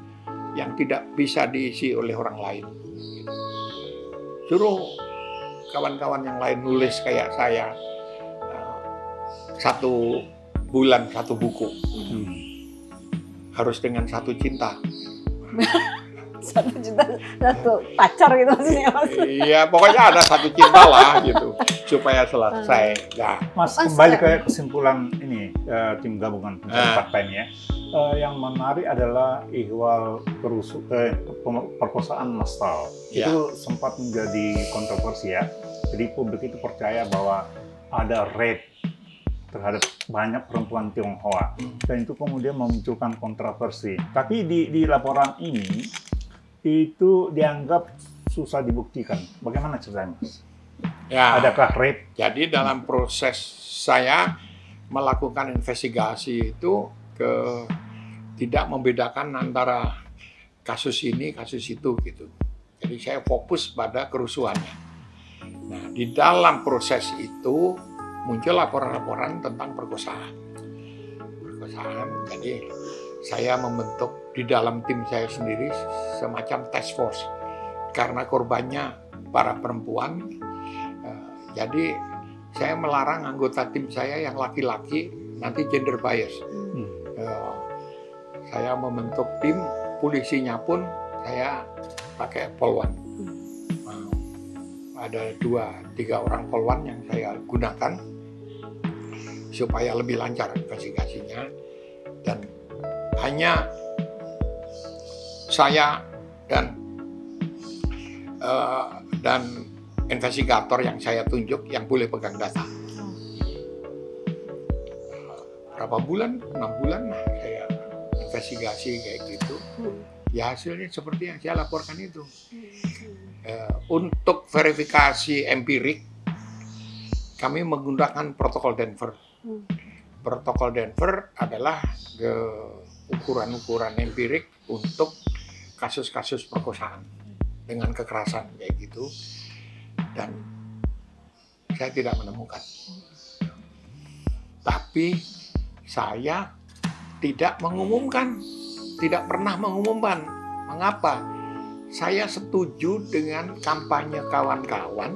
yang tidak bisa diisi oleh orang lain. Suruh kawan-kawan yang lain nulis kayak saya. 1 bulan 1 buku. Harus dengan 1 cinta. 1 juta 1 pacar gitu maksudnya Mas? Iya, pokoknya ada 1 cinta lah gitu supaya selesai. Nah, Mas kembali ke kesimpulan ini tim gabungan pencari fakta ini ya. Yang menarik adalah ihwal perkosaan massal. Ya. Itu sempat menjadi kontroversi ya. Jadi publik itu percaya bahwa ada rape terhadap banyak perempuan Tionghoa dan itu kemudian memunculkan kontroversi. Tapi di laporan ini itu dianggap susah dibuktikan. Bagaimana ceritanya, Mas? Ya, adakah rape? Jadi dalam proses saya melakukan investigasi itu tidak membedakan antara kasus ini, kasus itu gitu. Jadi saya fokus pada kerusuhannya. Nah, di dalam proses itu muncul laporan-laporan tentang perkosaan. Jadi saya membentuk di dalam tim saya sendiri semacam task force karena korbannya para perempuan. Jadi saya melarang anggota tim saya yang laki-laki nanti gender bias. Saya membentuk tim, polisinya pun saya pakai polwan. ada 2-3 orang polwan yang saya gunakan supaya lebih lancar investigasinya, dan hanya saya dan investigator yang saya tunjuk yang boleh pegang data. Berapa bulan, 6 bulan saya investigasi kayak gitu. Ya hasilnya seperti yang saya laporkan itu. Untuk verifikasi empirik, kami menggunakan protokol Denver. Protokol Denver adalah ukuran-ukuran empirik untuk kasus-kasus perkosaan dengan kekerasan kayak gitu, dan saya tidak menemukan. Tapi saya tidak mengumumkan, tidak pernah mengumumkan. Mengapa? Saya setuju dengan kampanye kawan-kawan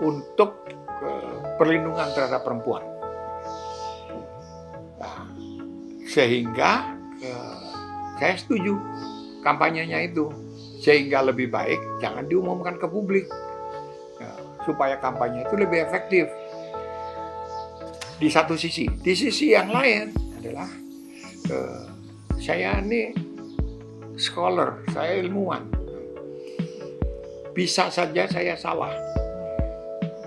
untuk perlindungan terhadap perempuan. Nah, sehingga saya setuju kampanyenya itu, sehingga lebih baik jangan diumumkan ke publik, supaya kampanye itu lebih efektif. Di satu sisi, di sisi yang lain adalah saya ini scholar, saya ilmuwan. Bisa saja saya salah,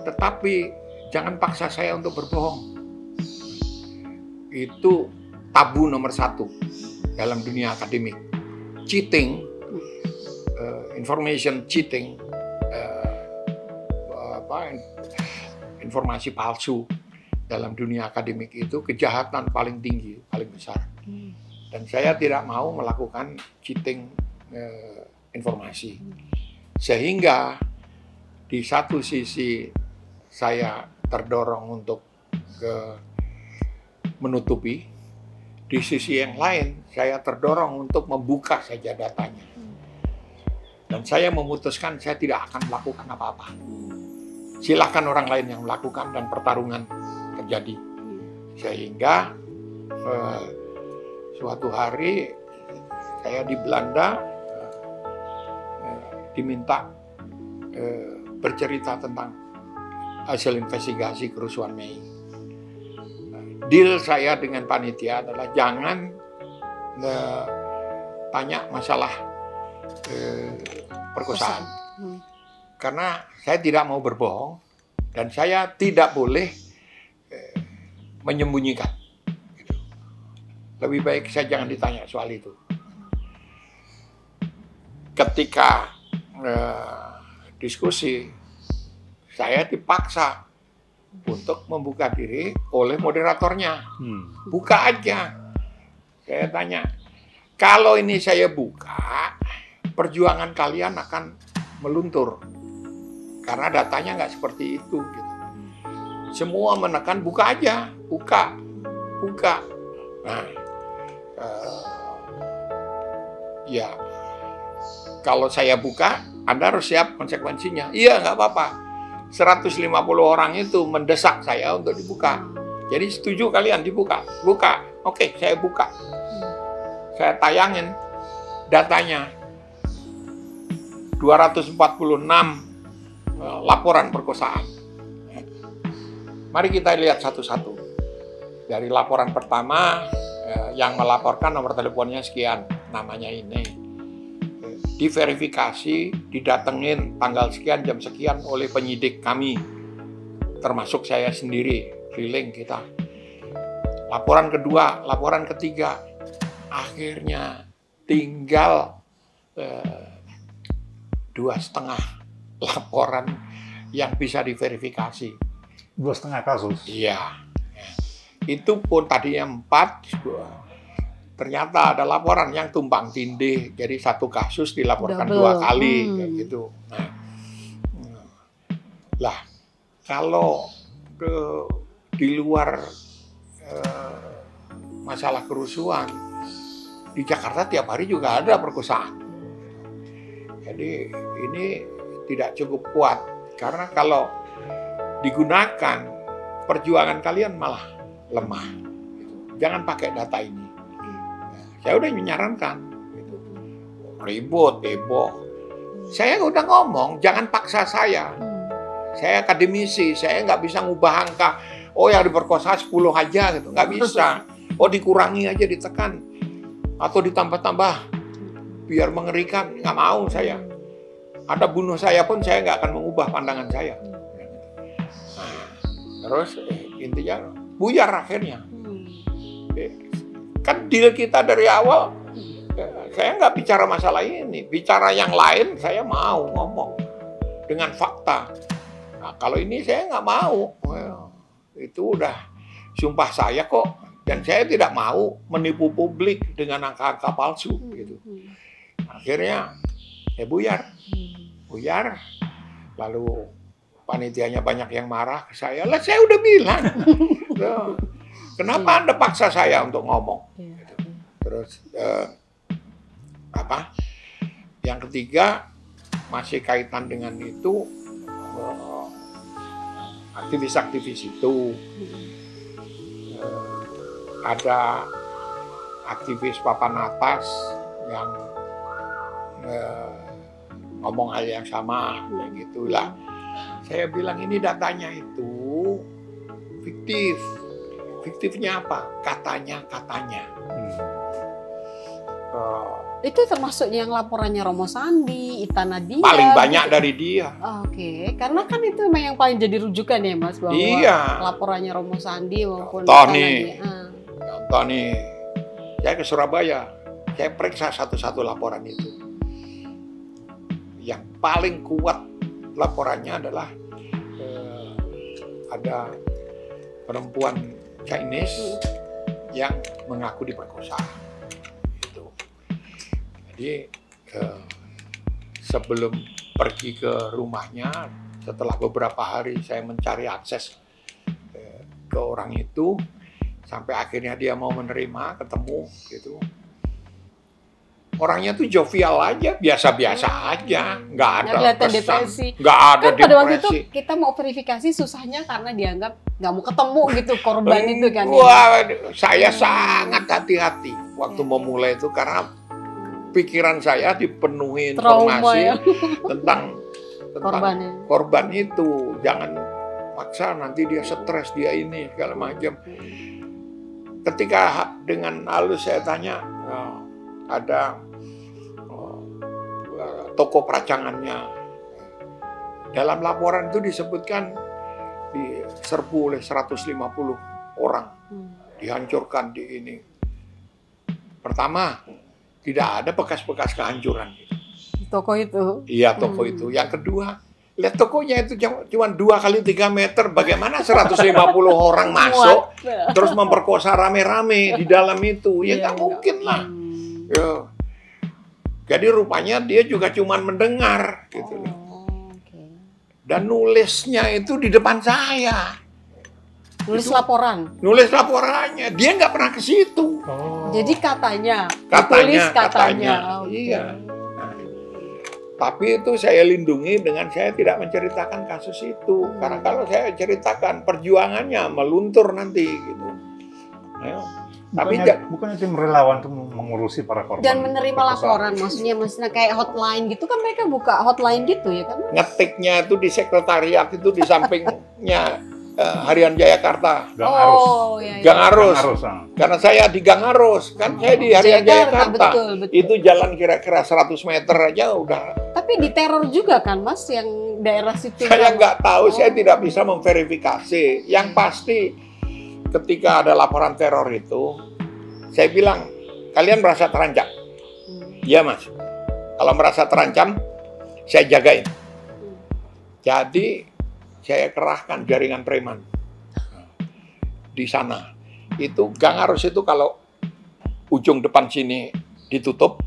tetapi jangan paksa saya untuk berbohong. Itu tabu nomor 1 dalam dunia akademik. Cheating, information cheating, informasi palsu dalam dunia akademik itu kejahatan paling tinggi, paling besar. Dan saya tidak mau melakukan cheating informasi. Sehingga di satu sisi saya terdorong untuk menutupi, di sisi yang lain saya terdorong untuk membuka saja datanya. Dan saya memutuskan saya tidak akan melakukan apa-apa. Silakan orang lain yang melakukan dan pertarungan terjadi. Sehingga suatu hari saya di Belanda diminta bercerita tentang hasil investigasi kerusuhan Mei. Deal saya dengan panitia adalah jangan tanya masalah perkosaan. Karena saya tidak mau berbohong dan saya tidak boleh menyembunyikan. Lebih baik saya jangan ditanya soal itu. Ketika diskusi, saya dipaksa untuk membuka diri oleh moderatornya. Buka aja. Saya tanya, kalau ini saya buka, perjuangan kalian akan meluntur. Karena datanya nggak seperti itu. Gitu. Semua menekan buka aja, buka. Nah, ya, kalau saya buka, Anda harus siap konsekuensinya. Iya, nggak apa-apa. 150 orang itu mendesak saya untuk dibuka. Jadi setuju kalian dibuka? Buka. Oke, saya buka. Saya tayangin datanya. 246 laporan perkosaan. Mari kita lihat satu-satu. Dari laporan pertama, yang melaporkan nomor teleponnya sekian, namanya ini. Diverifikasi, didatengin tanggal sekian, jam sekian oleh penyidik kami. Termasuk saya sendiri, keliling kita. Laporan kedua, laporan ketiga. Akhirnya tinggal 2,5 laporan yang bisa diverifikasi. 2,5 kasus? Iya. Itu pun tadinya 4, ternyata ada laporan yang tumpang tindih. Jadi satu kasus dilaporkan 2 kali, kayak gitu. Lah, kalau di luar masalah kerusuhan, di Jakarta tiap hari juga ada perkosaan. Jadi ini tidak cukup kuat, karena kalau digunakan perjuangan kalian malah lemah. Jangan pakai data ini. Saya udah menyarankan, ribut, heboh. Saya udah ngomong, jangan paksa saya. Saya akademisi, saya nggak bisa ngubah angka. Oh yang diperkosa 10 aja gitu, nggak bisa. Oh dikurangi aja, ditekan. Atau ditambah-tambah, biar mengerikan. Nggak mau saya. Ada bunuh saya pun saya nggak akan mengubah pandangan saya. Nah, terus intinya buyar akhirnya. Kan deal kita dari awal, saya nggak bicara masalah ini. Bicara yang lain saya mau ngomong dengan fakta. Nah, kalau ini saya nggak mau. Itu udah sumpah saya kok. Dan saya tidak mau menipu publik dengan angka-angka palsu. Gitu. Akhirnya ya buyar. Lalu panitianya banyak yang marah ke saya. Lah saya udah bilang. Kenapa Anda paksa saya untuk ngomong? Gitu. Terus yang ketiga masih kaitan dengan itu, aktivis-aktivis itu, ada aktivis papan atas yang ngomong hal yang sama, kayak gitulah. Saya bilang ini datanya itu fiktif. Fiktifnya apa? Katanya. Itu termasuk yang laporannya Romo Sandi, Ita Nadia. Paling banyak dari dia. Oke, karena kan itu memang yang paling jadi rujukan ya Mas, bahwa laporannya Romo Sandi maupun Ita Nadia. Contoh nih, saya ke Surabaya, saya periksa satu-satu laporan itu. Yang paling kuat laporannya adalah ada perempuan Chinese yang mengaku diperkosa. Jadi sebelum pergi ke rumahnya, setelah beberapa hari saya mencari akses ke orang itu, sampai akhirnya dia mau menerima, ketemu gitu. Orangnya tuh jovial aja, biasa-biasa aja, nggak ada kesan, nggak ada kan pada waktu itu kita mau verifikasi susahnya karena dianggap nggak mau ketemu gitu korban itu kan. Wah, saya sangat hati-hati waktu memulai itu karena pikiran saya dipenuhi informasi tentang korban itu. Jangan maksa, nanti dia stres, dia ini segala macam. Ketika dengan halus saya tanya, ada toko peracangannya. Dalam laporan itu disebutkan diserbu oleh 150 orang, dihancurkan di ini. Pertama, tidak ada bekas-bekas kehancuran. Toko itu? Iya, toko itu. Yang kedua, lihat tokonya itu cuma 2 kali 3 meter. Bagaimana 150 orang masuk, terus memperkosa rame-rame di dalam itu? Ya nggak mungkin lah. Ya. Jadi rupanya dia juga cuma mendengar. Gitu. Dan nulisnya itu di depan saya. Nulis laporan? Nulis laporannya. Dia nggak pernah ke situ. Jadi katanya. Iya. Tapi itu saya lindungi dengan saya tidak menceritakan kasus itu. Karena kalau saya ceritakan perjuangannya meluntur nanti gitu. Bukannya tim relawan itu mengurusi para korban dan menerima laporan, maksudnya kayak hotline gitu kan, mereka buka hotline gitu ya kan? Ngetiknya itu di sekretariat itu di sampingnya Harian Jayakarta. Gang Arus. Karena saya di Gang Arus, kan saya di Harian Jayakarta. Betul. Itu jalan kira-kira 100 meter aja udah. Tapi diteror juga kan Mas yang daerah situ? Saya nggak tahu, saya tidak bisa memverifikasi. Yang pasti ketika ada laporan teror itu, saya bilang, kalian merasa terancam? Iya Mas. Kalau merasa terancam, saya jagain. Jadi saya kerahkan jaringan preman di sana. Itu Gang Arus itu kalau ujung depan sini ditutup,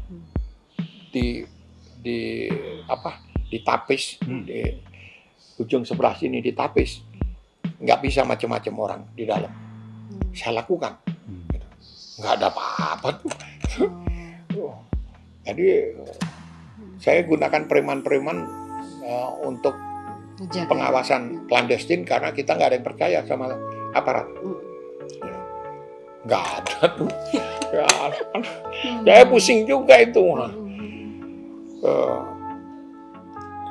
ditapis, di ujung sebelah sini ditapis, nggak bisa macam-macam orang di dalam. Saya lakukan, nggak ada apa-apa tuh. Jadi saya gunakan preman-preman untuk pengawasan clandestin karena kita nggak ada yang percaya sama aparat. Nggak ada tuh. Saya pusing juga itu.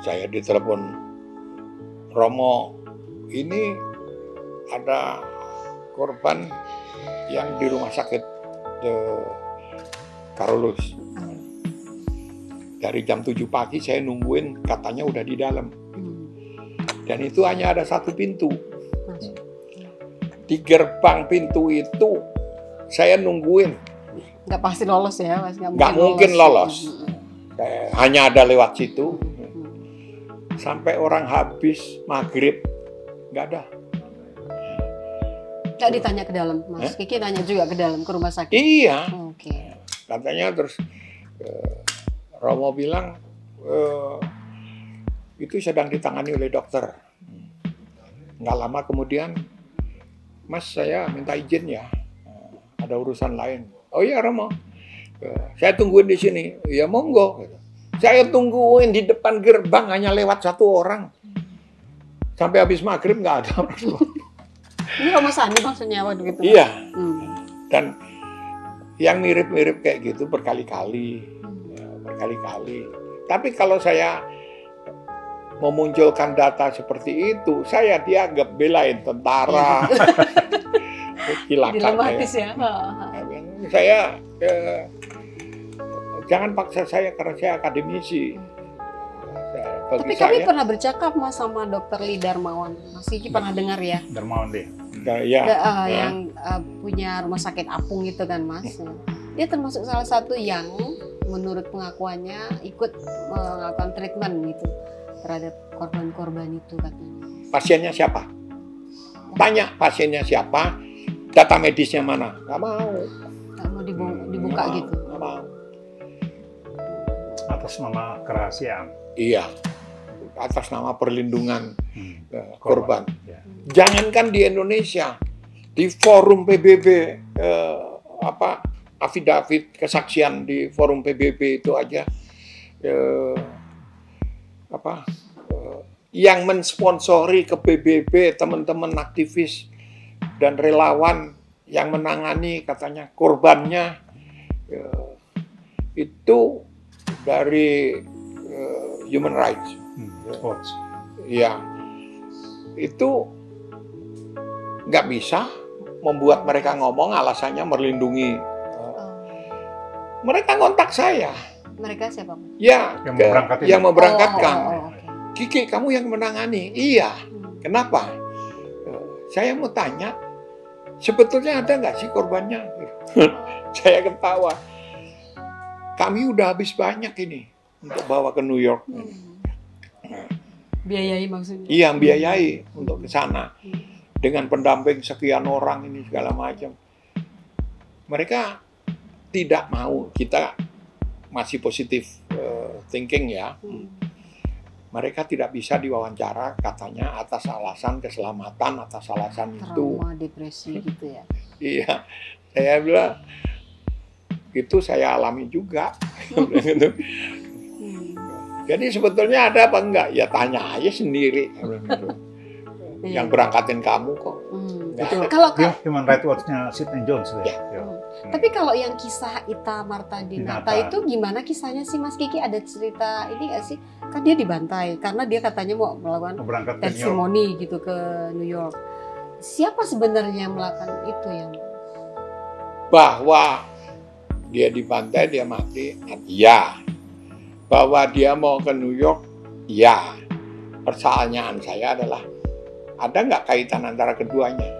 saya ditelepon, Romo, ini ada korban yang di rumah sakit Carolus. Dari jam 7 pagi saya nungguin, katanya udah di dalam. Dan itu hanya ada satu pintu. Di gerbang pintu itu saya nungguin. Nggak pasti lolos ya, Mas? Nggak mungkin lolos. Hanya ada lewat situ. Sampai orang habis maghrib, nggak ada. Nggak ditanya ke dalam, Mas? Kiki nanya juga ke dalam, ke rumah sakit? Iya. Oke. Katanya terus Romo bilang, itu sedang ditangani oleh dokter. Nggak lama kemudian, Mas saya minta izin ya, ada urusan lain. Oh iya Romo, saya tungguin di sini. Ya monggo. Saya tungguin di depan gerbang hanya lewat satu orang. Sampai habis maghrib nggak ada. Ini Romo Sandi maksudnya waktu itu? Iya. Dan yang mirip-mirip kayak gitu berkali-kali. Berkali-kali. Tapi kalau saya memunculkan data seperti itu, saya dianggap belain tentara. Dilematis ya. Saya jangan paksa saya karena saya akademisi. Tapi kami pernah bercakap Mas sama Dr. Lee Darmawan. Mas Kiki pernah dengar ya? Darmawan deh. Yang punya rumah sakit apung itu kan Mas. Dia termasuk salah satu yang menurut pengakuannya ikut melakukan treatment gitu terhadap korban-korban itu katanya. Pasiennya siapa? Tanya pasiennya siapa, data medisnya mana? Nggak mau. Nggak mau dibuka gitu. Nggak mau. Atas nama kerahasiaan. Iya. Atas nama perlindungan korban. Ya. Jangankan di Indonesia, di forum PBB afidavit kesaksian di forum PBB itu aja yang mensponsori ke PBB teman-teman aktivis dan relawan yang menangani katanya korbannya itu dari Human Rights Watch. Ya, itu nggak bisa membuat mereka ngomong alasannya melindungi. Mereka ngontak saya. Mereka siapa? Ya, yang memberangkatkan. Okay. Kiki, kamu yang menangani. Iya. Kenapa? Saya mau tanya, sebetulnya ada nggak sih korbannya? Saya ketawa. Kami udah habis banyak ini untuk bawa ke New York. Biayai maksudnya? Iya, biayai untuk ke sana. Dengan pendamping sekian orang ini segala macam. Mereka tidak mau, kita masih positif thinking ya. Mereka tidak bisa diwawancara katanya atas alasan keselamatan, atas alasan itu. Trauma, depresi gitu ya. Iya, saya bilang itu saya alami juga. Jadi sebetulnya ada apa enggak? Ya tanya aja sendiri. Yang berangkatin kamu kok. Itu kalau Human Rights Watch-nya Sidney Jones ya. Tapi kalau yang kisah Ita Marta Dinata itu gimana kisahnya sih Mas Kiki? Ada cerita ini nggak sih? Kan dia dibantai karena dia katanya mau melakukan testimoni gitu ke New York. Siapa sebenarnya yang melakukan itu ya? Bahwa dia dibantai, dia mati, ya. Bahwa dia mau ke New York, ya. Pertanyaan saya adalah, ada nggak kaitan antara keduanya?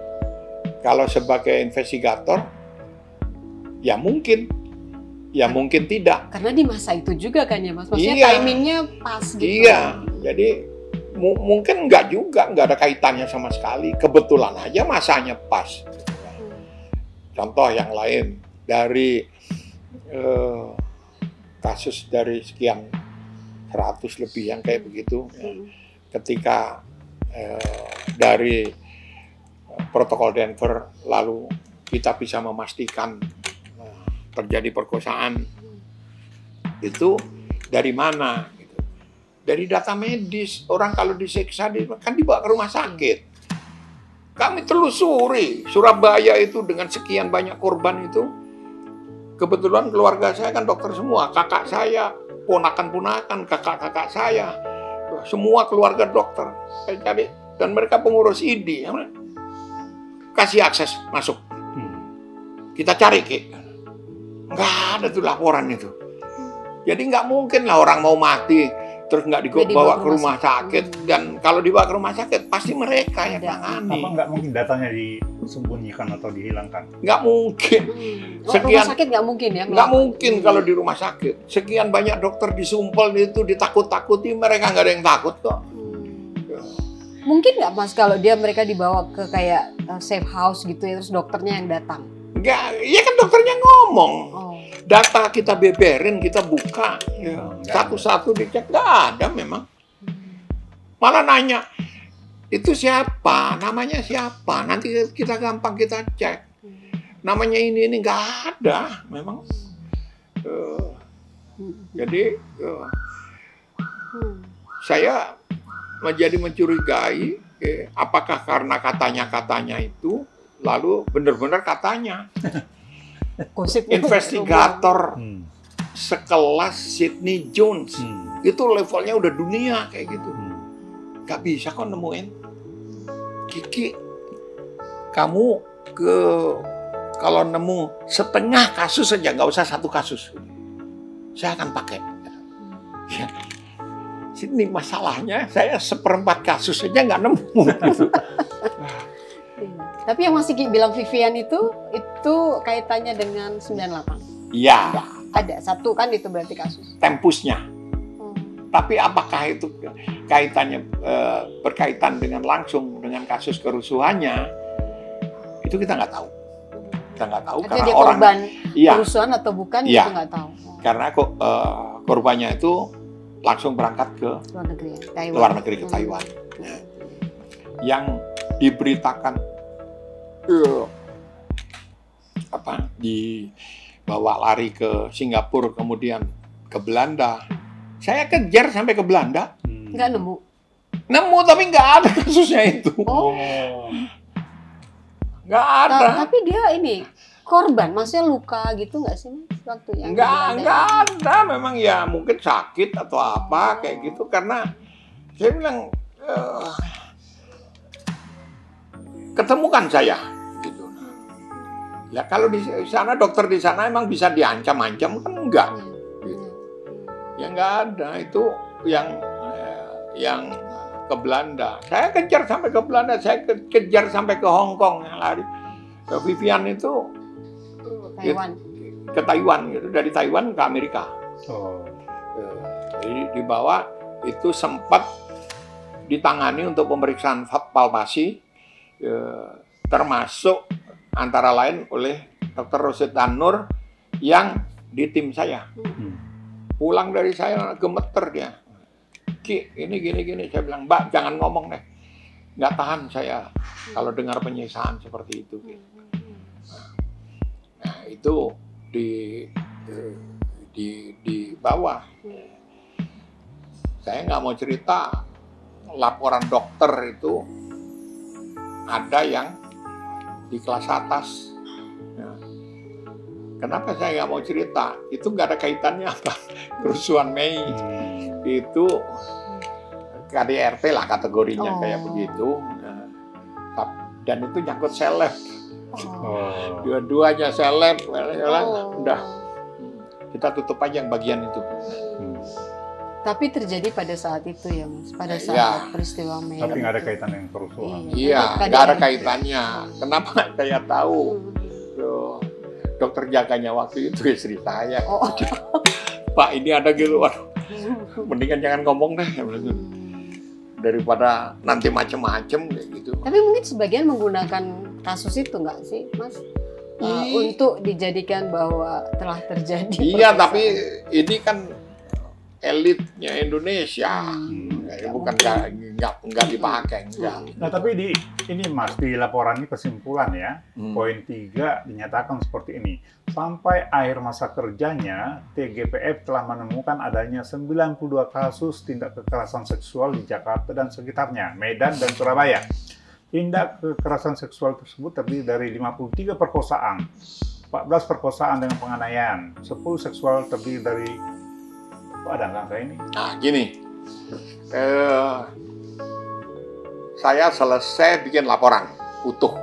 Kalau sebagai investigator, ya mungkin tidak. Karena di masa itu juga kan ya Mas, maksudnya timingnya pas gitu. Iya, jadi mungkin nggak juga, nggak ada kaitannya sama sekali. Kebetulan aja masanya pas. Contoh yang lain, dari kasus dari sekian 100 lebih yang kayak begitu, ketika dari protokol Denver lalu kita bisa memastikan terjadi perkosaan itu dari mana? Dari data medis, orang kalau disiksa kan dibawa ke rumah sakit. Kami telusuri Surabaya itu dengan sekian banyak korban itu. Kebetulan keluarga saya kan dokter semua, kakak saya, ponakan-ponakan, kakak-kakak saya, semua keluarga dokter saya cari, dan mereka pengurus ID, kasih akses masuk. Kita cari, Ki. Nggak ada tuh laporan itu. Jadi nggak mungkin lah orang mau mati terus nggak dibawa ke rumah sakit. Dan kalau dibawa ke rumah sakit pasti mereka yang tangani. Apa nggak mungkin datanya disembunyikan atau dihilangkan? Nggak mungkin. Rumah sakit nggak mungkin ya? Nggak mungkin kalau di rumah sakit. Sekian banyak dokter disumpel itu, ditakut-takuti, mereka nggak ada yang takut kok. Mungkin nggak Mas kalau mereka dibawa ke kayak safe house gitu ya, terus dokternya yang datang? Enggak, iya kan dokternya ngomong. Data kita beberin, kita buka, satu-satu dicek, nggak ada memang. Malah nanya, itu siapa, namanya siapa, nanti kita gampang kita cek. Namanya ini nggak ada memang. Jadi saya menjadi mencurigai, apakah karena katanya itu, lalu benar-benar katanya. Investigator sekelas Sidney Jones itu levelnya udah dunia kayak gitu. Gak bisa kok nemuin. Kiki, kamu kalau nemu setengah kasus saja, nggak usah satu kasus, saya akan pakai. Ya. Sini masalahnya saya 1/4 kasus saja nggak nemu. Tapi yang masih bilang Vivian itu kaitannya dengan 98? Iya. Ada satu kan itu berarti kasus? Tempusnya. Tapi apakah itu kaitannya berkaitan dengan langsung dengan kasus kerusuhannya? Itu kita nggak tahu. Kita nggak tahu artinya karena dia orang korban kerusuhan atau bukan itu nggak tahu. Karena korbannya itu langsung berangkat ke luar negeri, ke Taiwan. Yang diberitakan dibawa lari ke Singapura, kemudian ke Belanda. Saya kejar sampai ke Belanda. Nggak nemu? Nemu, tapi nggak ada kasusnya itu. Nggak ada. Tapi dia ini korban, maksudnya luka gitu nggak sih Mas? Waktu yang nggak ada. Memang ya mungkin sakit atau apa kayak gitu. Karena saya bilang ketemukan saya. Ya kalau di sana dokter di sana emang bisa diancam-ancam kan enggak, gitu. Ya enggak ada itu yang ke Belanda. Saya kejar sampai ke Belanda, saya kejar sampai ke Hong Kong yang lari. Vivian itu Taiwan. Ke Taiwan gitu, dari Taiwan ke Amerika. Jadi dibawa itu sempat ditangani untuk pemeriksaan palpasi, termasuk antara lain oleh Dr. Rosita Nur yang di tim saya. Pulang dari saya gemeter dia. Ki, ini gini. Saya bilang, Mbak jangan ngomong deh. Nggak tahan saya kalau dengar penyiksaan seperti itu. Nah itu di bawah. Saya nggak mau cerita, laporan dokter itu ada yang di kelas atas. Ya. Kenapa saya nggak mau cerita? Itu nggak ada kaitannya apa kerusuhan Mei. Itu KDRT lah kategorinya kayak begitu. Nah, dan itu nyangkut seleb. Dua-duanya seleb. Udah kita tutup aja yang bagian itu. Tapi terjadi pada saat itu ya Mas, pada saat peristiwa Mei. Tapi nggak ada kaitan dengan kerusuhan. Iya, nggak ada kaitannya. Kenapa saya tahu? Dokter jaganya waktu itu istri saya. Pak, ini ada gitu. Waduh, mendingan jangan ngomong deh. Daripada nanti macem-macem kayak gitu. Tapi mungkin sebagian menggunakan kasus itu nggak sih, Mas? Untuk dijadikan bahwa telah terjadi. Iya, tapi ini kan elitnya Indonesia, bukan nggak dipakai. Nah tapi ini Mas di laporan ini kesimpulan ya, poin 3 dinyatakan seperti ini. Sampai akhir masa kerjanya, TGPF telah menemukan adanya 92 kasus tindak kekerasan seksual di Jakarta dan sekitarnya, Medan dan Surabaya. Tindak kekerasan seksual tersebut terdiri dari 53 perkosaan, 14 perkosaan dengan penganiayaan, 10 seksual terdiri dari ada nggak kayak ini? Nah, gini. Saya selesai bikin laporan utuh.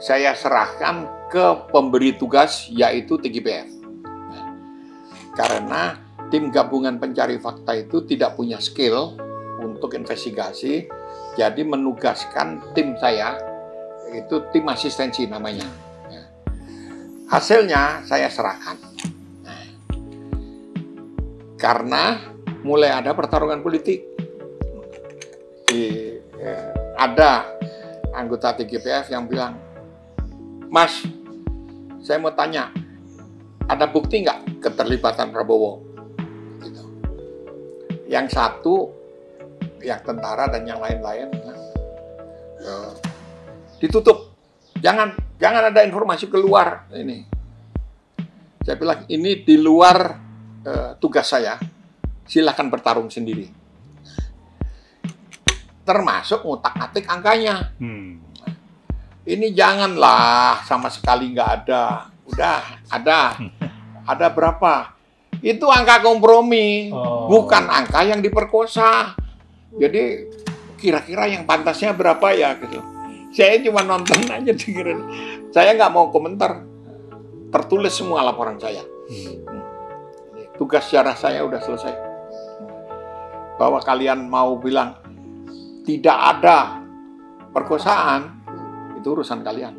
Saya serahkan ke pemberi tugas, yaitu TGPF. Karena tim gabungan pencari fakta itu tidak punya skill untuk investigasi, jadi menugaskan tim saya, itu tim asistensi namanya. Hasilnya saya serahkan. Karena mulai ada pertarungan politik. Ada anggota TGPF yang bilang, Mas, saya mau tanya, ada bukti nggak keterlibatan Prabowo? Gitu. Yang satu, yang tentara dan yang lain-lain, ditutup. Jangan ada informasi keluar. Ini, saya bilang ini di luar tugas saya. Silahkan bertarung sendiri. Termasuk ngutak-ngatik angkanya. Ini janganlah, sama sekali nggak ada. Udah ada berapa? Itu angka kompromi, bukan angka yang diperkosa. Jadi kira-kira yang pantasnya berapa ya gitu. Saya cuma nonton aja dengerin. Saya nggak mau komentar. Tertulis semua laporan saya. Tugas sejarah saya udah selesai. Bahwa kalian mau bilang tidak ada perkosaan, itu urusan kalian.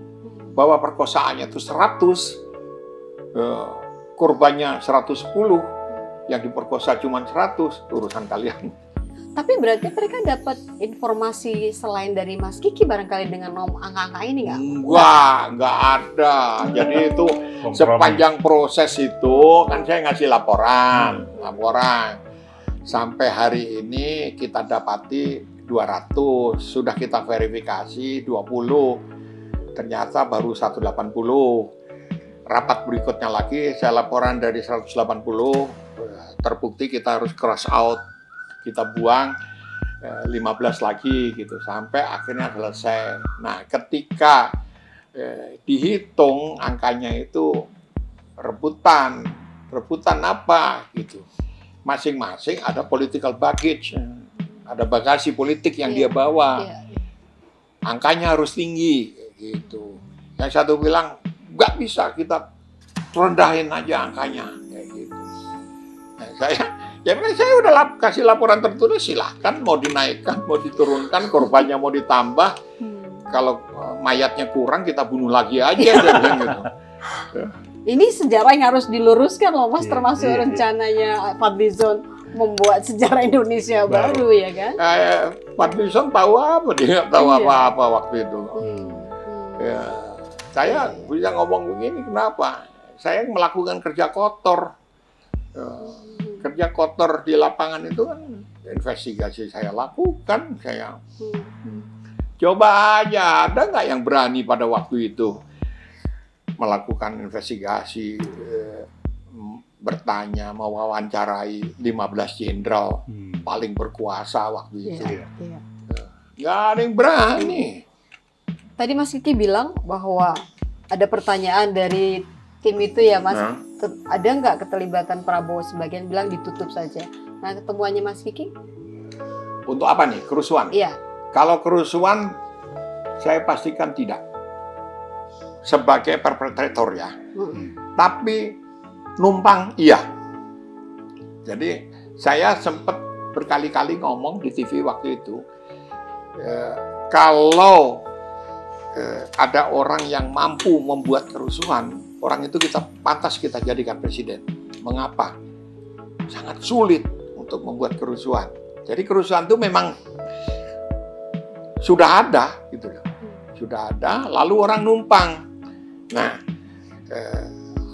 Bahwa perkosaannya itu 100, korbannya 110, yang diperkosa cuma 100, urusan kalian. Tapi berarti mereka dapat informasi selain dari Mas Kiki barangkali dengan angka-angka ini nggak? Nggak ada. Jadi itu sepanjang proses itu kan saya ngasih laporan. Sampai hari ini kita dapati 200, sudah kita verifikasi 20, ternyata baru 180. Rapat berikutnya lagi saya laporan dari 180, terbukti kita harus cross out, kita buang 15 lagi gitu, sampai akhirnya selesai. Nah, ketika dihitung angkanya itu rebutan apa gitu. Masing-masing ada political baggage, ada bagasi politik yang dia bawa. Angkanya harus tinggi gitu. Yang satu bilang nggak bisa, kita rendahin aja angkanya kayak gitu. Nah, saya udah kasih laporan tertulis, silahkan mau dinaikkan, mau diturunkan, korbannya mau ditambah. Kalau mayatnya kurang kita bunuh lagi aja gitu. Ini sejarah yang harus diluruskan loh Mas, termasuk rencananya Fadlizon membuat sejarah Indonesia baru ya kan? Fadlizon tahu apa? Dia nggak tahu apa-apa waktu itu. Saya bisa ngomong begini, kenapa? Saya melakukan kerja kotor. Kerja kotor di lapangan itu kan investigasi saya lakukan. Saya coba aja, ada nggak yang berani pada waktu itu melakukan investigasi, bertanya, mewawancarai 15 jenderal paling berkuasa waktu itu. Nggak ada yang berani. Tadi Mas Kiki bilang bahwa ada pertanyaan dari tim itu ya Mas, ada nggak keterlibatan Prabowo? Sebagian bilang ditutup saja. Nah, ketemuannya Mas Kiki? Untuk apa nih? Kerusuhan? Iya. Kalau kerusuhan, saya pastikan tidak. Sebagai perpetrator ya. Tapi numpang iya. Jadi saya sempat berkali-kali ngomong di TV waktu itu, kalau ada orang yang mampu membuat kerusuhan, orang itu pantas kita jadikan presiden. Mengapa? Sangat sulit untuk membuat kerusuhan. Jadi kerusuhan itu memang sudah ada, gitu loh. Sudah ada, lalu orang numpang. Nah,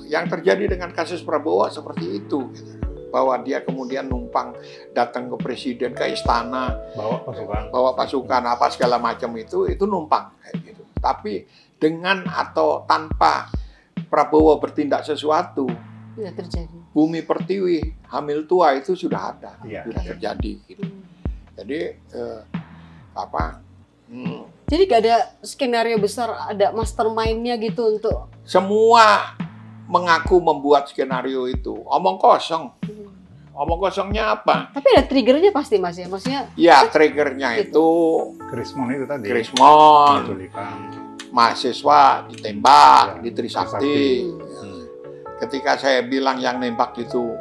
yang terjadi dengan kasus Prabowo seperti itu, gitu. Bahwa dia kemudian numpang datang ke presiden, ke istana, bawa pasukan apa segala macam itu numpang kayak gitu. Tapi dengan atau tanpa Prabowo bertindak sesuatu, tidak terjadi. Bumi Pertiwi, hamil tua itu sudah ada, sudah terjadi. Gitu. Jadi Jadi gak ada skenario besar, ada mastermind-nya gitu untuk semua mengaku membuat skenario itu, omong kosong. Omong kosongnya apa? Tapi ada triggernya pasti Mas ya, maksudnya? Ya, triggernya itu Krismon itu tadi. Krismon, Penculikan. mahasiswa ditembak Ya, di Trisakti. Trisakti. Ketika saya bilang yang nembak itu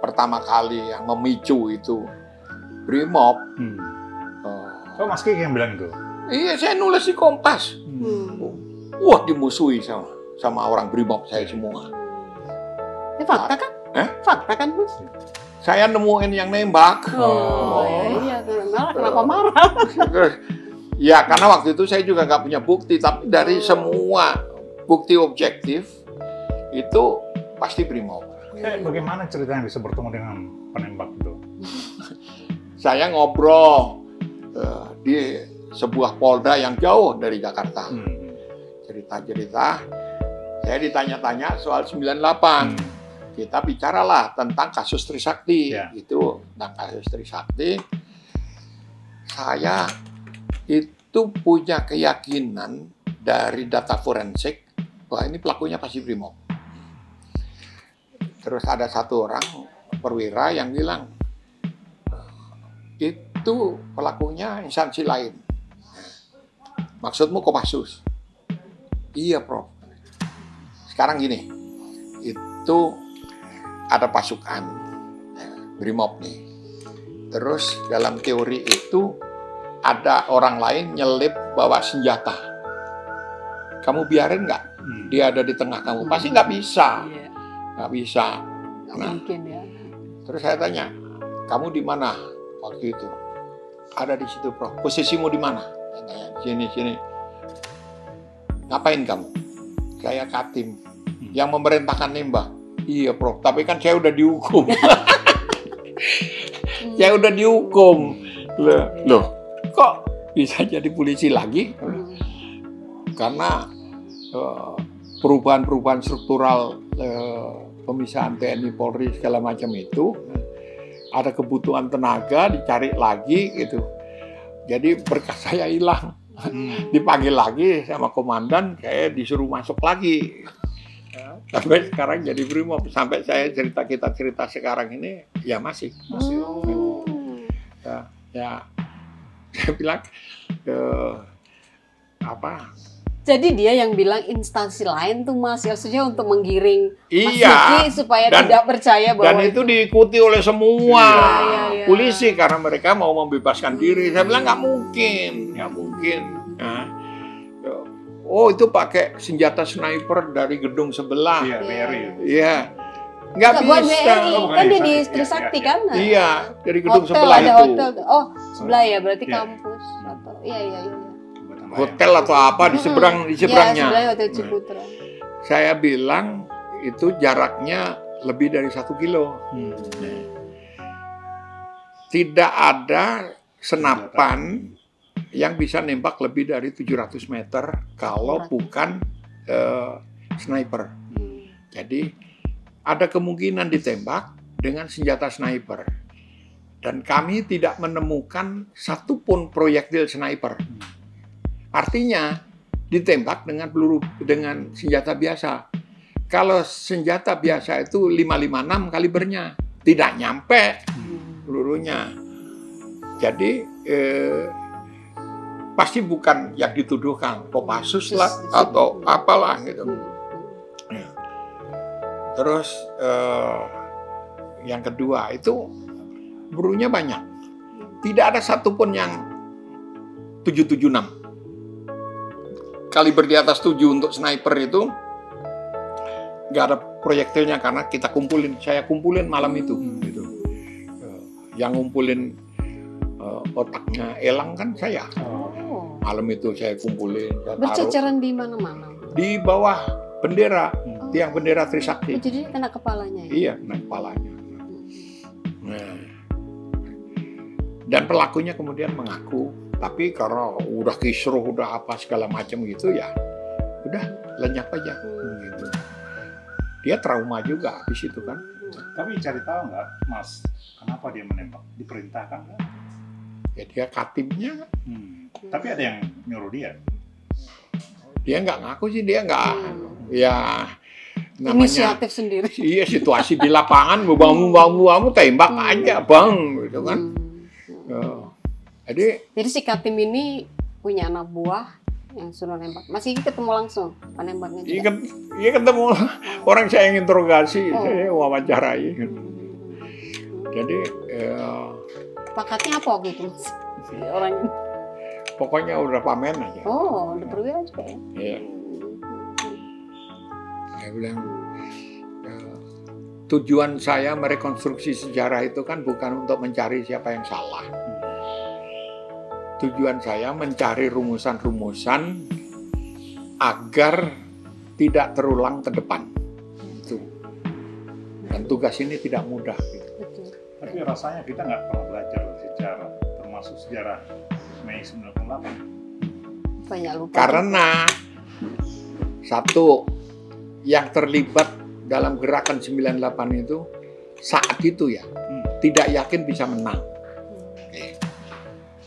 pertama kali yang memicu itu Brimob. So Mas Kiki yang bilang itu? Iya, saya nulis di Kompas. Wah, dimusuhi sama orang Brimob saya semua. Ini fakta kan? Fakta kan Mas? Saya nemuin yang nembak. Iya, kenapa marah? Terus, ya karena waktu itu saya juga nggak punya bukti, tapi dari semua bukti objektif itu pasti Brimob. Bagaimana ceritanya bisa bertemu dengan penembak itu? Saya ngobrol di sebuah polda yang jauh dari Jakarta. Cerita-cerita, saya ditanya-tanya soal 98. Kita bicaralah tentang kasus Trisakti. Itu tentang kasus Trisakti. Saya itu punya keyakinan dari data forensik bahwa ini pelakunya pasti Brimob. Terus ada satu orang perwira yang bilang itu pelakunya instansi lain. Maksudmu Kopassus? Iya, Prof. Sekarang gini, itu ada pasukan Brimob nih. Terus dalam teori itu ada orang lain nyelip bawa senjata. Kamu biarin nggak dia ada di tengah kamu? Pasti nggak bisa. Nggak bisa. Nah, mungkin ya. Terus saya tanya, kamu di mana waktu itu? Ada di situ, Prof. Posisimu di mana? Sini. Ngapain kamu? Saya Katim. Yang memerintahkan nembak. Iya, Prof. Tapi kan saya udah dihukum. Saya udah dihukum. Loh, kok bisa jadi polisi lagi? Karena perubahan-perubahan struktural pemisahan TNI Polri segala macam itu ada kebutuhan tenaga dicari lagi gitu. Jadi berkas saya hilang. Dipanggil lagi sama komandan, saya disuruh masuk lagi. Sampai sekarang jadi Brimob. Sampai saya cerita sekarang ini ya masih. Ya, saya bilang Jadi dia yang bilang instansi lain tuh Mas, maksudnya untuk menggiring Mas iya, Kiki supaya tidak percaya bahwa dan itu diikuti oleh semua iya. polisi karena mereka mau membebaskan diri. Saya bilang nggak mungkin. Nah, oh itu pakai senjata sniper dari gedung sebelah. Iya, BRI. Iya, nggak buat bisa. BRI kan dia di Trisakti kan? Iya, dari gedung hotel, sebelah ada itu. Hotel. Oh, sebelah ya, berarti kampus atau iya. Hotel atau apa di seberangnya. Sebelah Hotel Ciputra. Saya bilang itu jaraknya lebih dari 1 kilo. Tidak ada senapan yang bisa nembak lebih dari 700 meter kalau bukan sniper. Jadi ada kemungkinan ditembak dengan senjata sniper. Dan kami tidak menemukan satupun proyektil sniper. Artinya ditembak dengan senjata biasa. Kalau senjata biasa itu 556 kalibernya, tidak nyampe pelurunya. Jadi pasti bukan yang dituduhkan Kopassus lah atau apalah gitu. Terus yang kedua itu pelurunya banyak. Tidak ada satupun yang 776. Kaliber di atas 7 untuk sniper itu nggak ada proyektilnya karena saya kumpulin malam itu. Gitu. Yang ngumpulin otaknya Elang kan saya. Malam itu saya kumpulin. Berceceran di mana-mana? Di bawah bendera, tiang bendera Trisakti. Jadi kena kepalanya ya? Iya, kena kepalanya. Nah, dan pelakunya kemudian mengaku, tapi karena udah kisruh, udah apa segala macam gitu ya, udah lenyap aja. Gitu. Dia trauma juga habis itu kan. Tapi cari tahu nggak, Mas, kenapa dia menembak? Diperintahkan nggak? Ya dia katimnya. Tapi ada yang nyuruh dia? Dia nggak ngaku sih, dia nggak. Ya namanya inisiatif sendiri. iya situasi di lapangan, kamu tembak aja bang, gitu kan. Jadi si Katim ini punya anak buah yang suruh nembak. Masih ketemu langsung penembaknya juga? Iya ketemu orang saya yang interogasi, saya wawancarai. Jadi pakatnya apa waktu itu Mas? Orang ini? Pokoknya udah pamen aja. Oh, udah perwira juga ya? Iya. Saya bilang tujuan saya merekonstruksi sejarah itu kan bukan untuk mencari siapa yang salah. Tujuan saya mencari rumusan-rumusan agar tidak terulang ke depan. Itu. Dan tugas ini tidak mudah. Gitu. Betul. Tapi rasanya kita nggak pernah belajar sejarah, termasuk sejarah Mei 98. Banyak lupa. Karena satu yang terlibat dalam gerakan 98 itu saat itu ya tidak yakin bisa menang.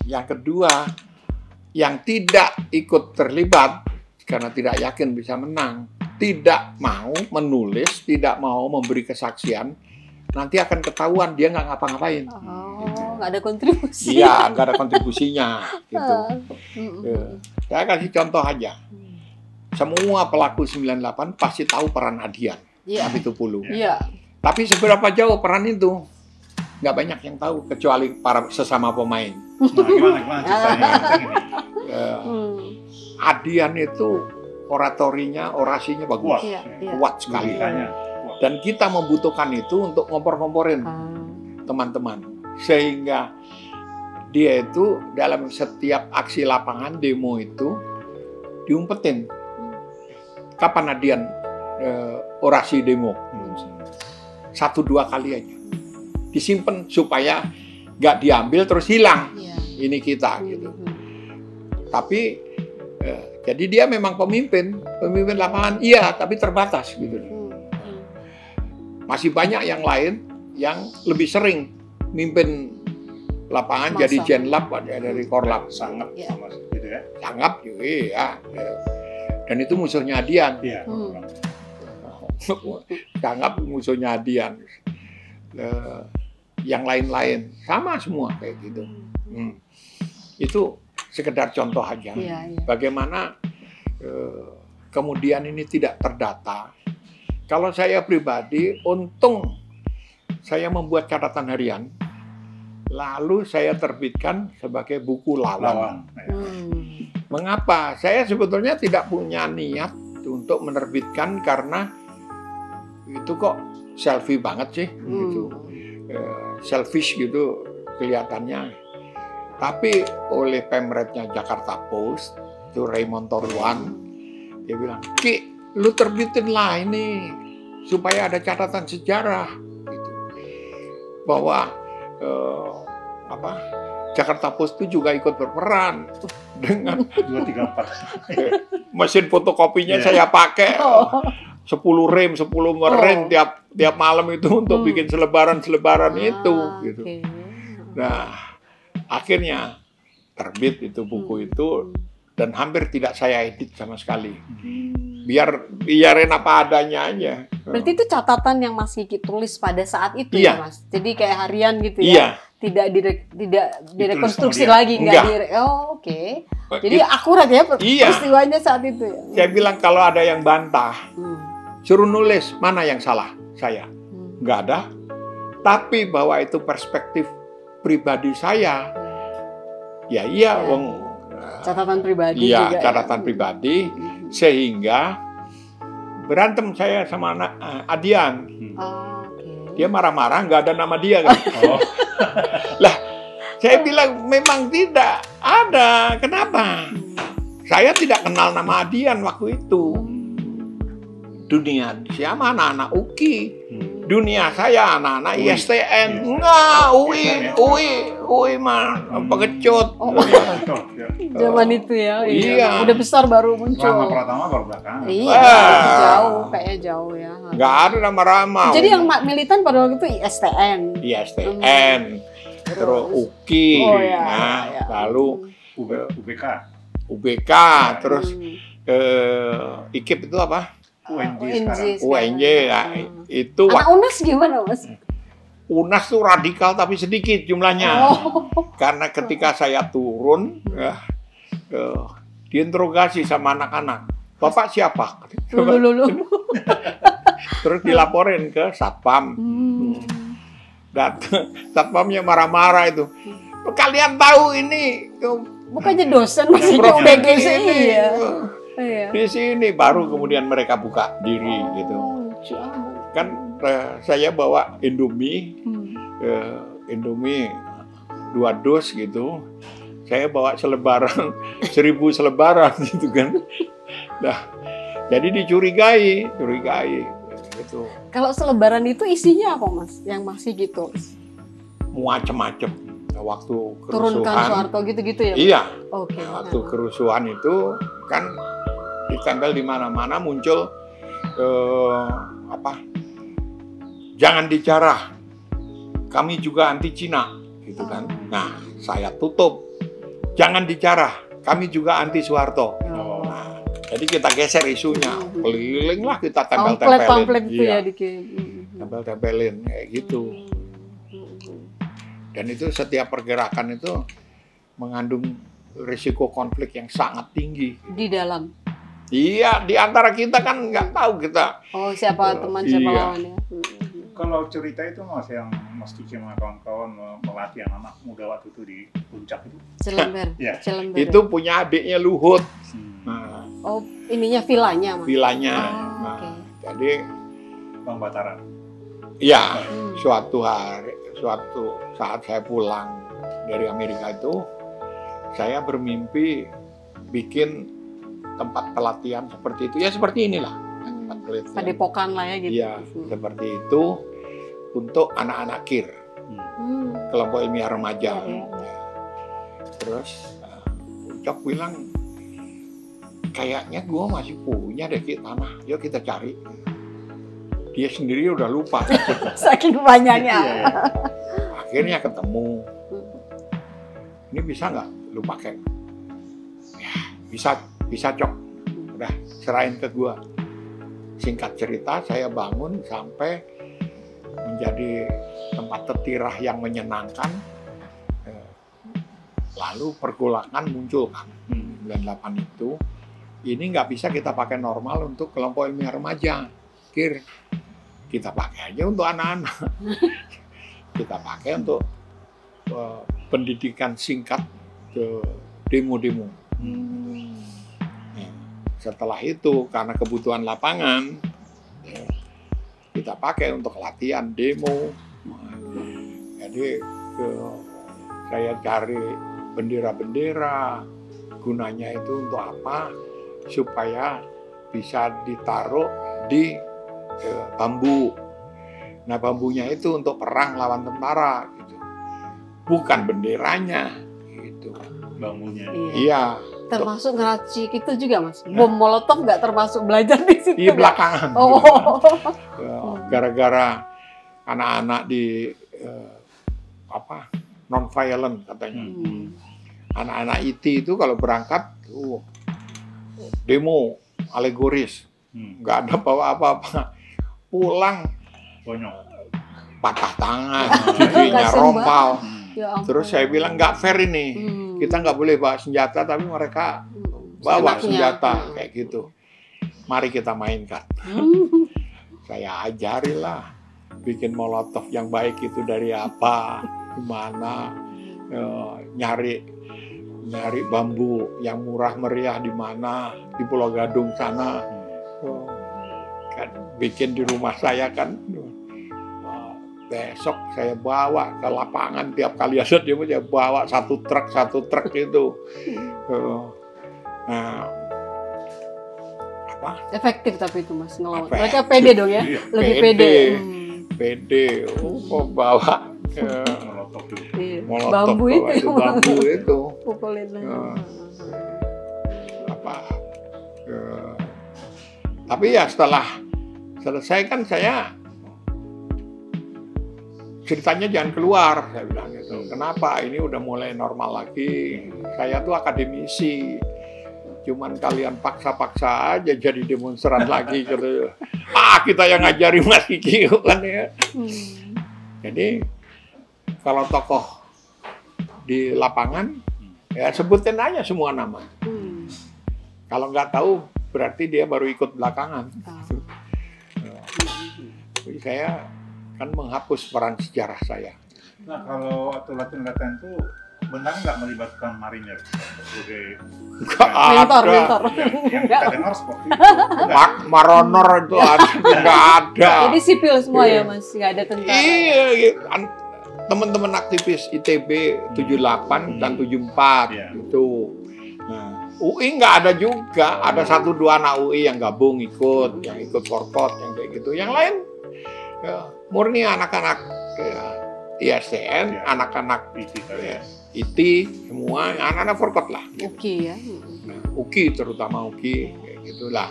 Yang kedua, yang tidak ikut terlibat karena tidak yakin bisa menang, tidak mau menulis, tidak mau memberi kesaksian, nanti akan ketahuan dia nggak ngapa-ngapain. Oh, nggak ada kontribusi. Iya, nggak ada kontribusinya. Gitu. Saya kasih contoh aja. Semua pelaku 98 pasti tahu peran Adian, Nabi Tupulu. Iya. Tapi seberapa jauh peran itu? Nggak banyak yang tahu kecuali para sesama pemain. Nah, gimana ceritanya? Adian itu orasinya bagus, kuat sekali. Dan kita membutuhkan itu untuk ngompor-ngomporin teman-teman, sehingga dia itu dalam setiap aksi lapangan demo itu diumpetin. Kapan Adian orasi demo? 1-2 kali aja. Disimpan supaya nggak diambil terus hilang. Ini kita gitu. Tapi jadi dia memang pemimpin lapangan, iya, tapi terbatas gitu. Masih banyak yang lain yang lebih sering mimpin lapangan jadi Jenlab dari Korlap. Sangat sama gitu ya. Sangat juga ya. Dan itu musuhnya Adian. Iya. Sangat musuhnya Adian. Yang lain-lain sama semua kayak gitu. Itu sekedar contoh aja. Bagaimana kemudian ini tidak terdata. Kalau saya pribadi, untung saya membuat catatan harian, lalu saya terbitkan sebagai buku lawan. Mengapa? Saya sebetulnya tidak punya niat untuk menerbitkan karena itu kok selfie banget sih, gitu. Selfish gitu kelihatannya. Tapi oleh pemretnya Jakarta Post, itu Raymond Toruan, dia bilang, Ki, lu terbitin lah ini supaya ada catatan sejarah, gitu. Bahwa Jakarta Post itu juga ikut berperan dengan 234 mesin fotokopinya saya pakai 10 rem tiap malam itu untuk bikin selebaran itu gitu. Nah, akhirnya terbit itu buku itu dan hampir tidak saya edit sama sekali. Biarin apa adanya aja. Berarti itu catatan yang Mas Kiki tulis pada saat itu ya, Mas. Jadi kayak harian gitu ya. Iya. Tidak direkonstruksi lagi, oke. Jadi akurat ya peristiwanya saat itu ya. Saya bilang kalau ada yang bantah, suruh nulis mana yang salah saya. Nggak ada. Tapi bahwa itu perspektif pribadi saya, catatan pribadi iya, juga. catatan pribadi, sehingga berantem saya sama Adian. Dia marah-marah, nggak ada nama dia kan. Lah, saya bilang memang tidak ada. Kenapa? Saya tidak kenal nama Adian waktu itu. Dunia siapa? Anak-anak UKI. Dunia saya anak-anak ISTN. Enggak, UI mah pengecut. Zaman itu ya. Iya. Udah besar baru muncul. Rama Pratama baru belakangan. Iya, kayaknya jauh ya. Nggak ada nama Rama. Jadi yang militan pada waktu itu ISTN. ISTN. Terus UKI. Lalu UBK. terus IKIP itu apa? UNJ sekarang. UNJ ya, itu Anak UNAS gimana Mas? UNAS tuh radikal tapi sedikit jumlahnya. Karena ketika saya turun, diinterogasi sama anak-anak. Bapak siapa? Lulu. Terus dilaporin ke Satpam. Dan Satpamnya marah-marah itu. Kalian tahu ini bukannya dosen maksudnya udah dosen iya. Di sini baru kemudian mereka buka diri gitu. Kan saya bawa Indomie, Indomie 2 dus gitu. Saya bawa selebaran 1000 selebaran gitu kan. Nah, jadi dicurigai gitu. Kalau selebaran itu isinya apa Mas? Yang masih gitu? Macem-macem. Waktu turunkan kerusuhan, Soeharto gitu-gitu ya? Iya. Oke. Waktu kerusuhan itu kan ditempel di mana-mana muncul jangan dijarah, kami juga anti Cina, gitu kan. Nah, saya tutup, jangan dijarah, kami juga anti Soeharto. Nah, jadi kita geser isunya, keliling lah kita tempel-tempelin. Pamflet itu iya. ya Tempel-tempelin kayak gitu. Dan itu setiap pergerakan itu mengandung risiko konflik yang sangat tinggi. Di dalam? Iya, di antara kita kan nggak tahu kita. Oh, siapa teman, siapa lawannya. Kalau cerita itu Mas, yang Mas Kiki sama kawan-kawan melatih anak muda waktu itu di puncak itu. Cilember. Ya. Cilember. Itu punya adiknya Luhut. Nah, oh, ininya vilanya Mas? Vilanya. Oh, nah, okay. Jadi, Bang Bataran. ya, suatu saat saya pulang dari Amerika itu, saya bermimpi bikin tempat pelatihan seperti itu. Ya seperti inilah. Tempat pelatihan. Padepokan lah ya gitu. Iya, seperti itu untuk anak-anak KIR. Kelompok ilmiah remaja. Terus, Ucok bilang, kayaknya gue masih punya deh tanah. Yuk kita cari. Dia sendiri udah lupa. Saking banyaknya. Akhirnya ketemu. Ini bisa nggak lu pakai? Ya, bisa Cok. Udah serahin ke gua. Singkat cerita, saya bangun sampai menjadi tempat tetirah yang menyenangkan. Lalu pergolakan muncul kan. 98 itu. Ini nggak bisa kita pakai normal untuk kelompok ilmiah remaja. KIR. Kita pakai aja untuk anak-anak. Kita pakai untuk pendidikan singkat ke demo-demo. Nah, setelah itu karena kebutuhan lapangan, kita pakai untuk latihan demo. Jadi saya cari bendera-bendera, gunanya itu untuk apa? Supaya bisa ditaruh di bambu. Nah, bambunya itu untuk perang lawan tentara gitu. Bukan benderanya gitu. Bambunya. Iya. Termasuk ngeracik itu juga Mas. Bom Molotov nggak termasuk belajar di situ? Di belakangan. Oh. Gara-gara anak-anak di non-violent katanya. Anak-anak IT itu kalau berangkat demo alegoris. Nggak ada bawa apa-apa. Pulang bonyok, patah tangan, giginya rompal. Ya ampun. Terus saya bilang nggak fair ini, kita nggak boleh bawa senjata, tapi mereka bawa senjata kayak gitu. Mari kita mainkan. Saya ajarilah bikin molotov yang baik itu dari apa, gimana, nyari bambu yang murah meriah di mana, di Pulau Gadung sana. Kan bikin di rumah saya kan, besok saya bawa ke lapangan tiap kali ada demo saya bawa satu truk itu. Nah, apa? Efektif tapi itu Mas ngelawan. Mereka pede dong ya, lebih pede. Pede, bawa molotov, bambu itu. Pukulin. Tapi ya setelah selesai kan saya ceritanya jangan keluar, saya bilang gitu. Kenapa? Ini udah mulai normal lagi. Saya tuh akademisi. cuman kalian paksa-paksa aja jadi demonstran lagi gitu. Kita yang ngajari Mas Kiki kan ya. Jadi kalau tokoh di lapangan ya sebutin aja semua nama. Kalau nggak tahu berarti dia baru ikut belakangan. Jadi saya kan menghapus peran sejarah saya. Nah, kalau waktu latihan-latihan itu benar nggak melibatkan marinir sebagai mentor? Yang kita dengar seperti itu. Maronor itu nggak ada. Jadi sipil semua ya Mas, nggak ada tentara. Iya, teman-teman aktivis ITB 78 dan 74 itu. Nah, UI nggak ada juga, ada 1-2 anak UI yang gabung ikut, yang ikut korpot, yang kayak gitu. Yang lain ya, murni anak-anak ISDN, anak-anak IT, semua anak-anak forkot lah. Gitu. UKI ya. Nah, UKI terutama UKI kayak gitulah.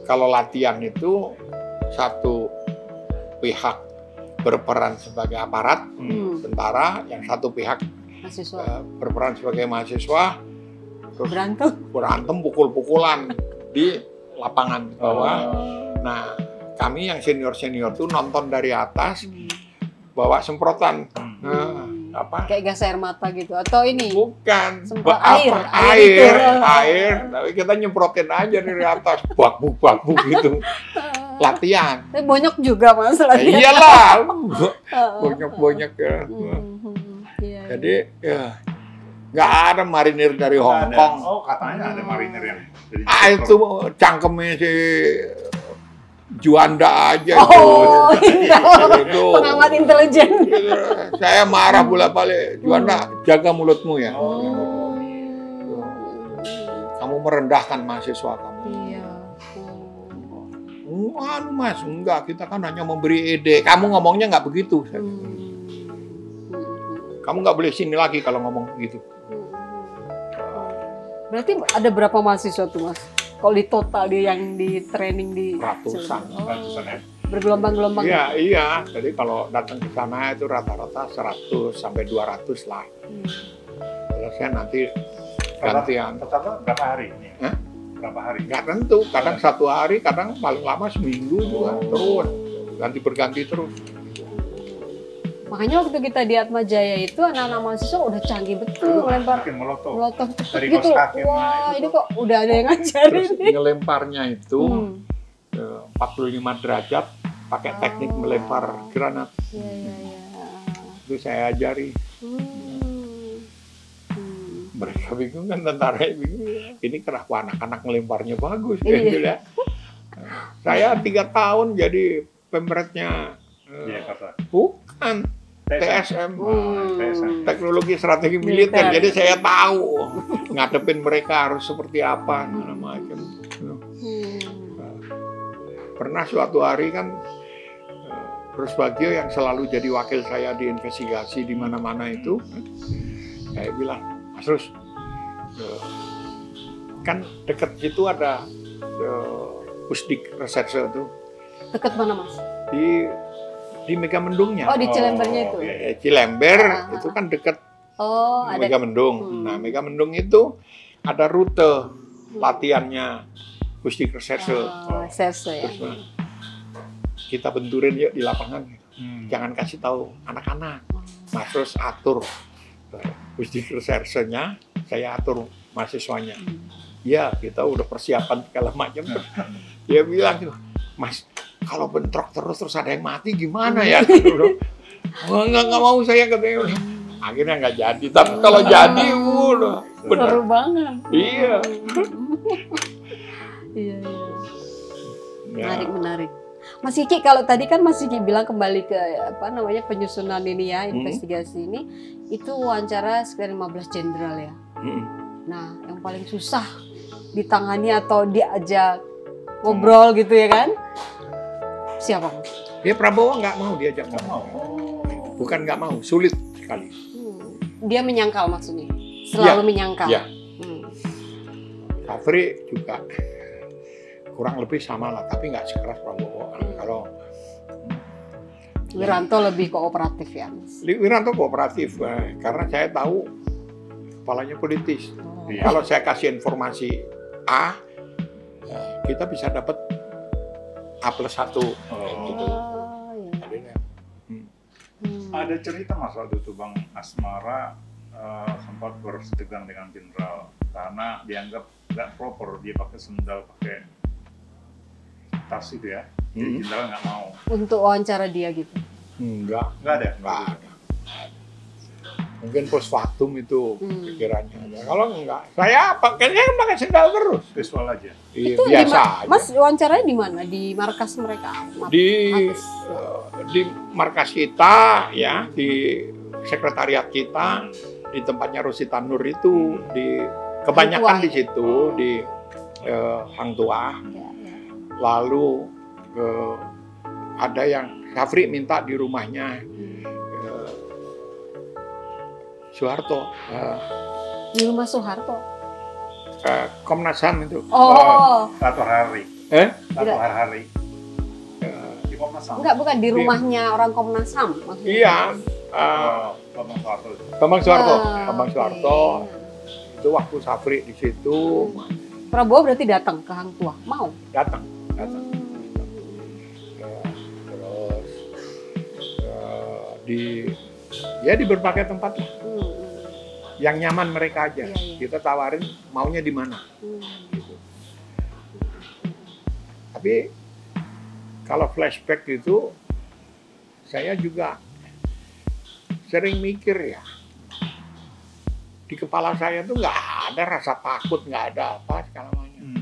Kalau latihan itu satu pihak berperan sebagai aparat tentara, yang satu pihak berperan sebagai mahasiswa, terus berantem pukul-pukulan di lapangan bawah. Nah, kami yang senior tuh nonton dari atas, bawa semprotan. Kayak gas air mata gitu atau ini? Bukan. Semprot air. Tapi kita nyemprotin aja dari atas, bak-buk gitu. Latihan. Tapi bonyok juga Mas latihan. Iyalah. Bonyok ya. Jadi ya nggak ada marinir dari Hong Kong. Oh, katanya ada marinir yang itu cangkemnya si Juanda aja. Itu pengamat intelijen. Saya marah bolak-balik. Juanda, jaga mulutmu ya. Kamu merendahkan mahasiswa kamu. Iya. Mas, enggak. Kita kan hanya memberi ide. Kamu ngomongnya nggak begitu. Kamu nggak boleh sini lagi kalau ngomong begitu. Berarti ada berapa mahasiswa tuh Mas? Kalau di total dia yang di training di ratusan ya. Bergelombang-gelombang. Iya. Jadi kalau datang ke sana itu rata-rata 100 sampai 200 lah. Selesai nanti gantian. Total berapa hari ini? Berapa hari? Nggak tentu. Kadang 1 hari, kadang paling lama seminggu juga. Terus berganti terus. Makanya waktu kita di Atmajaya itu anak-anak mahasiswa udah canggih betul melempar molotov cepet gitu. Wah, ini kok udah ada yang ngajarin nih. Ngelemparnya itu 45 derajat pakai teknik melempar granat. Itu saya ajari. Mereka bingung kan, tentara bingung. Ini kenapa anak-anak ngelemparnya bagus gitu ya. Saya 3 tahun jadi pemberetnya. Bukan. TSM, teknologi strategi militer. Jadi saya tahu ngadepin mereka harus seperti apa, macam. Pernah suatu hari kan, Rusbagio yang selalu jadi wakil saya di investigasi di mana-mana itu, saya bilang, Mas Rus, kan dekat situ ada Pusdik Reserse itu. Dekat mana Mas? Di Megamendungnya. Oh, di Cilembernya itu? Cilember itu kan dekat Megamendung. Nah, Megamendung itu ada rute latihannya Pusdik Reserse. Reserse ya. Terus, kita benturin yuk di lapangan. Jangan kasih tahu anak-anak. Mas terus atur Pusdik Reserse-nya, saya atur mahasiswanya. Ya, kita udah persiapan segala macam. Dia bilang, Mas, kalau bentrok terus ada yang mati gimana ya? Nggak mau saya katanya. Akhirnya nggak jadi. Tapi kalau jadi udah bener. Seru banget. Iya. Iya. Menarik. Mas Kiki, kalau tadi kan Mas Kiki bilang kembali ke penyusunan ini ya, investigasi ini, itu wawancara sekitar 15 jenderal ya. Nah, yang paling susah ditangani atau diajak ngobrol gitu ya kan? Siapa Mas? Ya Prabowo nggak mau diajak ngomong. Bukan nggak mau, sulit sekali. Dia menyangkal maksudnya? Selalu menyangkal? Iya. Kafri juga kurang lebih sama lah, tapi nggak sekeras Prabowo. Kalau Wiranto lebih kooperatif ya Mas? Wiranto kooperatif, karena saya tahu kepalanya politis. Iya. Kalau saya kasih informasi A, kita bisa dapat A+1. Gitu. Oh, iya. Jadinya, Ada cerita Mas waktu itu Bang Asmara sempat bersetegang dengan jenderal karena dianggap nggak proper, dia pakai sendal, pakai tas itu ya. Jadi jenderal nggak mau. Untuk wawancara dia gitu. Enggak Nggak ada. ada. Mungkin post factum itu pikirannya. Kalau enggak, saya pakainya pakai sendal terus. Visual aja. Iya, Itu biasa aja. Mas wawancaranya di mana? Di markas mereka? Di markas kita ya, di sekretariat kita, di tempatnya Rosita Nur itu, di kebanyakan di situ, di Hang Tuah. Ya, ya. Lalu ada yang Syafri minta di rumahnya Soeharto, Di rumah Soeharto. Komnas HAM itu. Oh, Tato Hari. Tato Tidak. Hari. Di Komnas HAM. enggak, bukan di rumahnya orang Komnas HAM maksudnya. Iya, Bambang Soeharto. Bambang Soeharto. Ah, Bambang oke. Soeharto itu waktu Syafri di situ Prabowo berarti datang ke Hang Tuah, mau? datang. Terus di berbagai tempat lah. Yang nyaman mereka aja. Iya, iya. Kita tawarin maunya di mana. Gitu. Tapi kalau flashback itu saya juga sering mikir ya, di kepala saya tuh nggak ada rasa takut, nggak ada apa segala macam.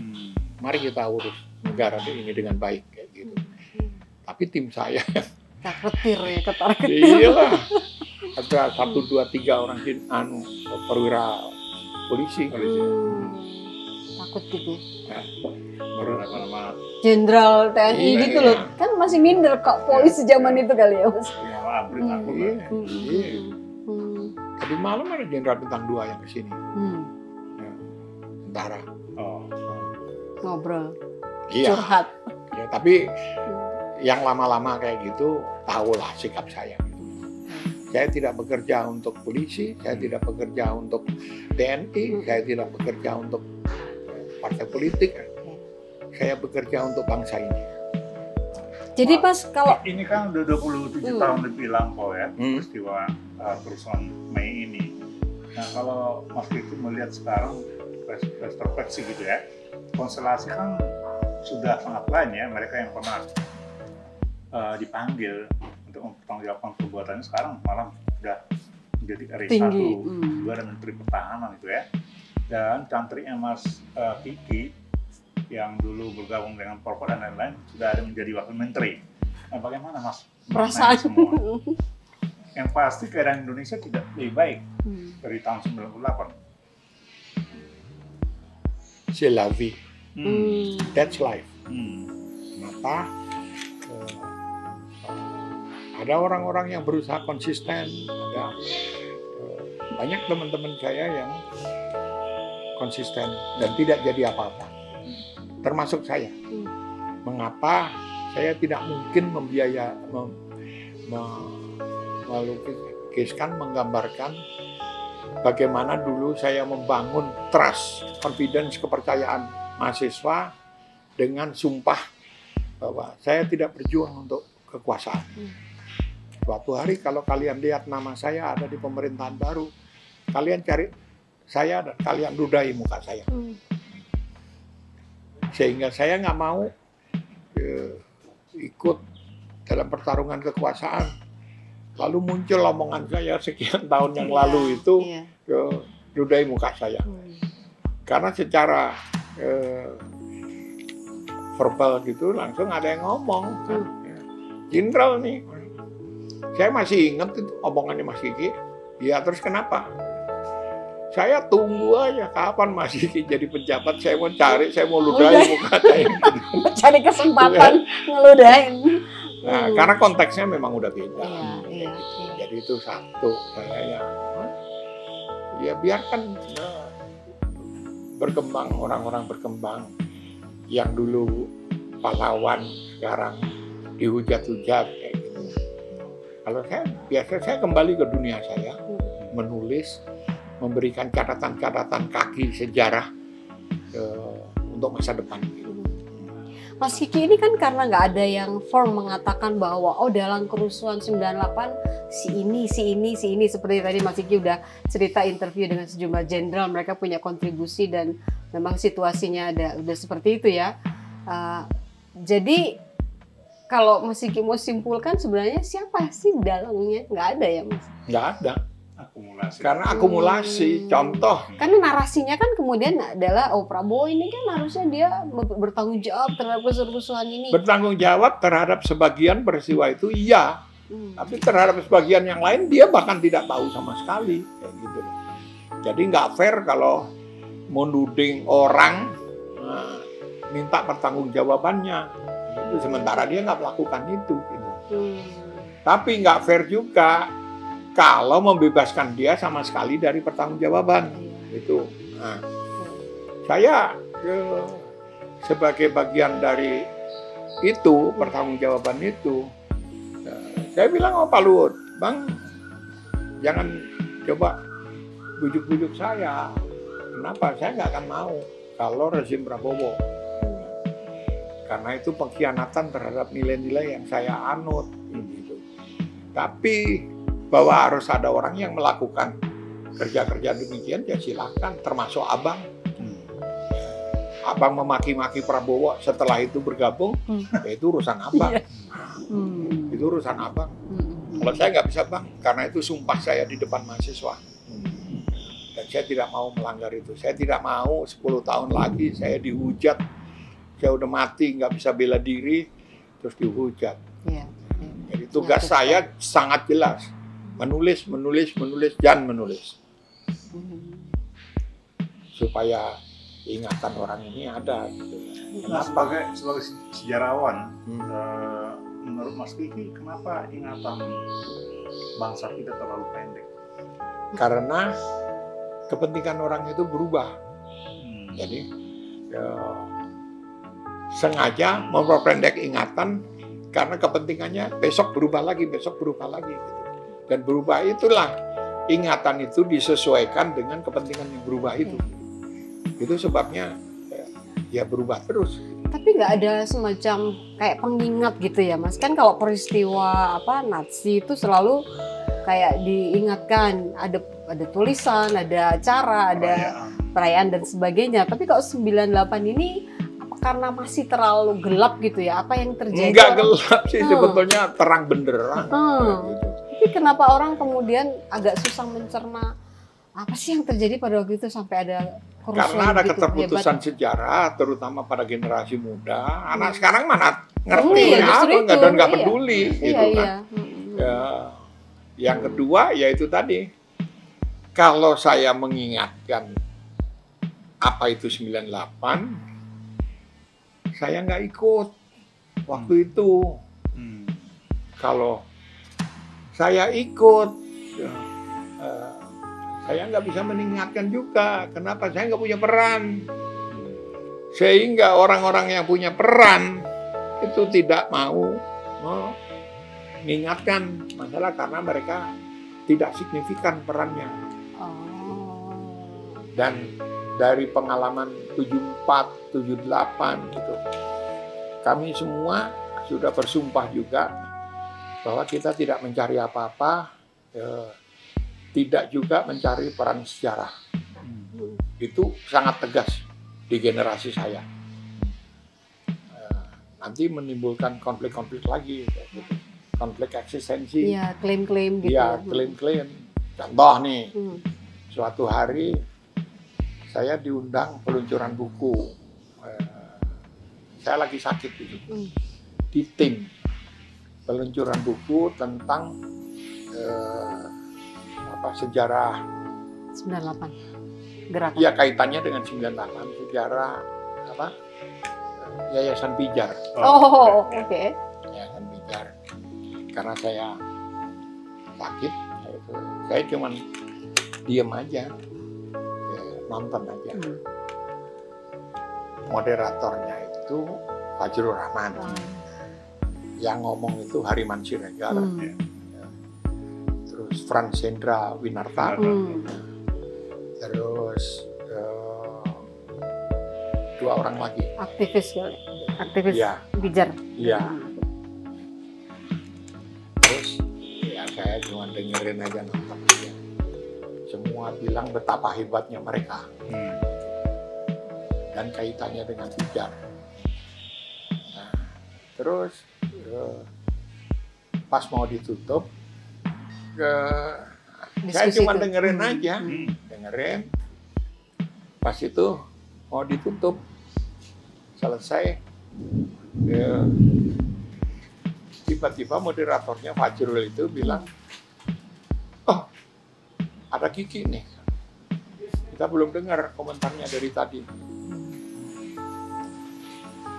Mari kita urus negara ini dengan baik kayak gitu. Tapi tim saya Ketir ya, ketar-ketir. iyalah, ada 1, 2, 3 orang perwira polisi. Takut gitu. Lama-lama Jenderal TNI Iya, gitu iya. loh. Kan masih minder kok polisi zaman itu kali ya, Mas. abrit aku kan. Iya, iya. Tadi malam ada Jenderal Bintang 2 yang kesini. Tentara. Oh. Ngobrol, Iya. curhat. Ya, tapi yang lama-lama kayak gitu, tahulah sikap saya. Saya tidak bekerja untuk polisi, saya tidak bekerja untuk TNI, saya tidak bekerja untuk partai politik. Saya bekerja untuk bangsa ini. Jadi pas kalau Ini kan udah 27 tahun lebih lampau ya, peristiwa kerusuhan Mei ini. Nah kalau Mas Kiki melihat sekarang retrospeksi gitu ya, konstelasi kan sudah sangat lain ya, mereka yang pernah dipanggil untuk mempertanggungjawabkan perbuatannya sekarang malah sudah menjadi RI 1, 2 dan Menteri Pertahanan itu ya. Dan cantriknya Mas Kiki yang dulu bergabung dengan Polpol dan lain-lain sudah ada menjadi wakil menteri. Nah, bagaimana Mas perasaan semua? Yang pasti keadaan Indonesia tidak lebih baik dari tahun 98. C'est la vie, that's life. Hmm. Kenapa? Ada orang-orang yang berusaha konsisten, ada banyak teman-teman saya yang konsisten dan tidak jadi apa-apa, termasuk saya. Mengapa saya tidak mungkin melukiskan, menggambarkan bagaimana dulu saya membangun trust, confidence, kepercayaan mahasiswa dengan sumpah bahwa saya tidak berjuang untuk kekuasaan. Suatu hari kalau kalian lihat nama saya ada di pemerintahan baru, kalian cari saya dan kalian ludahi muka saya. Sehingga saya nggak mau ikut dalam pertarungan kekuasaan. Lalu muncul omongan saya sekian tahun yang lalu itu, ludahi muka saya. Karena secara verbal gitu langsung ada yang ngomong, kan? Jenderal nih. Saya masih ingat itu omongannya Mas Kiki. Ya terus kenapa? Saya tunggu aja kapan Mas Kiki jadi pejabat. Saya mau cari, saya mau ludahi muka saya. Cari kesempatan ngeludahin. Nah, karena konteksnya memang udah beda. Iya. Jadi itu satu, saya ya biarkan berkembang, orang-orang berkembang yang dulu pahlawan sekarang dihujat-hujat kayak gitu. Kalau saya biasa saya kembali ke dunia saya, menulis, memberikan catatan-catatan kaki sejarah untuk masa depan. Mas Kiki ini kan karena nggak ada yang firm mengatakan bahwa dalam kerusuhan 98 si ini seperti tadi Mas Kiki udah cerita interview dengan sejumlah jenderal, mereka punya kontribusi dan memang situasinya udah seperti itu ya. Jadi kalau Mas Kiki mau simpulkan sebenarnya siapa sih dalangnya? Nggak ada ya Mas? Nggak ada. Akumulasi. Karena akumulasi, contoh. Karena narasinya kan kemudian adalah Prabowo ini kan harusnya dia bertanggung jawab terhadap kerusuhan ini. Bertanggung jawab terhadap sebagian peristiwa itu iya, tapi terhadap sebagian yang lain dia bahkan tidak tahu sama sekali, kayak gitu. Jadi nggak fair kalau menuding orang minta pertanggungjawabannya, itu sementara dia nggak melakukan itu. Gitu. Tapi nggak fair juga kalau membebaskan dia sama sekali dari pertanggungjawaban itu. Nah, saya sebagai bagian dari itu pertanggungjawaban itu, saya bilang Pak Luhut, Bang, jangan coba bujuk-bujuk saya. Kenapa? Saya nggak akan mau kalau rezim Prabowo, karena itu pengkhianatan terhadap nilai-nilai yang saya anut. Gitu. Tapi bahwa harus ada orang yang melakukan kerja-kerja demikian, ya silahkan, termasuk Abang. Abang memaki-maki Prabowo setelah itu bergabung, ya itu urusan Abang. Itu urusan Abang. Kalau saya nggak bisa Bang, karena itu sumpah saya di depan mahasiswa. Dan saya tidak mau melanggar itu. Saya tidak mau 10 tahun lagi saya dihujat. Saya udah mati, nggak bisa bela diri, terus dihujat. Jadi tugas saya sangat jelas. Menulis, dan menulis. Supaya ingatan orang ini ada. Gitu. Nah, sebagai sejarawan, menurut Mas Kiki, kenapa ingatan bangsa kita terlalu pendek? Karena kepentingan orang itu berubah. Jadi sengaja memperpendek ingatan karena kepentingannya besok berubah lagi. Gitu. Dan berubah itulah, ingatan itu disesuaikan dengan kepentingan yang berubah itu. Itu sebabnya ya berubah terus. Tapi nggak ada semacam kayak pengingat gitu ya Mas? Kan kalau peristiwa Nazi itu selalu kayak diingatkan, ada tulisan, ada acara, ada perayaan dan sebagainya. Tapi kalau 98 ini apa karena masih terlalu gelap gitu ya? Apa yang terjadi? Enggak gelap sih, sebetulnya terang benderang. Gitu. Tapi kenapa orang kemudian agak susah mencerna apa sih yang terjadi pada waktu itu sampai ada kerusuhan? Karena ada keterputusan sejarah, terutama pada generasi muda. Anak sekarang mana ngerti dan nggak peduli, gitu kan. Ya, yang kedua yaitu tadi, kalau saya mengingatkan apa itu 98, saya nggak ikut waktu itu. Kalau saya ikut, saya nggak bisa mengingatkan juga. Kenapa? Saya nggak punya peran. Sehingga orang-orang yang punya peran itu tidak mau mengingatkan masalah karena mereka tidak signifikan perannya. Dan dari pengalaman 74, 78 gitu, kami semua sudah bersumpah juga bahwa kita tidak mencari apa-apa, tidak juga mencari peran sejarah. Itu sangat tegas di generasi saya. Nanti menimbulkan konflik-konflik lagi, konflik eksistensi. Iya, klaim-klaim gitu. Iya, klaim-klaim. Contoh nih, suatu hari saya diundang peluncuran buku. Saya lagi sakit gitu, di tim peluncuran buku tentang sejarah 98 gerakan. Ya kaitannya dengan 98, sejarah Yayasan Pijar. Oke. Yayasan Pijar. Karena saya sakit, saya cuman diem aja, nonton aja. Moderatornya itu Fajrul Rahman. Yang ngomong itu Hariman Siregar. Terus Frans Hendra Winarta. terus 2 orang lagi. Aktivis kali. Aktivis Iya. Pijar. Iya. Terus ya saya cuma dengerin aja, nonton aja. Semua bilang betapa hebatnya mereka dan kaitannya dengan Pijar. Nah, terus pas mau ditutup, saya Diskusi cuma itu. dengerin aja, dengerin. Pas itu mau ditutup, selesai, tiba-tiba moderatornya Fajrul itu bilang, oh ada Kiki nih, kita belum dengar komentarnya dari tadi.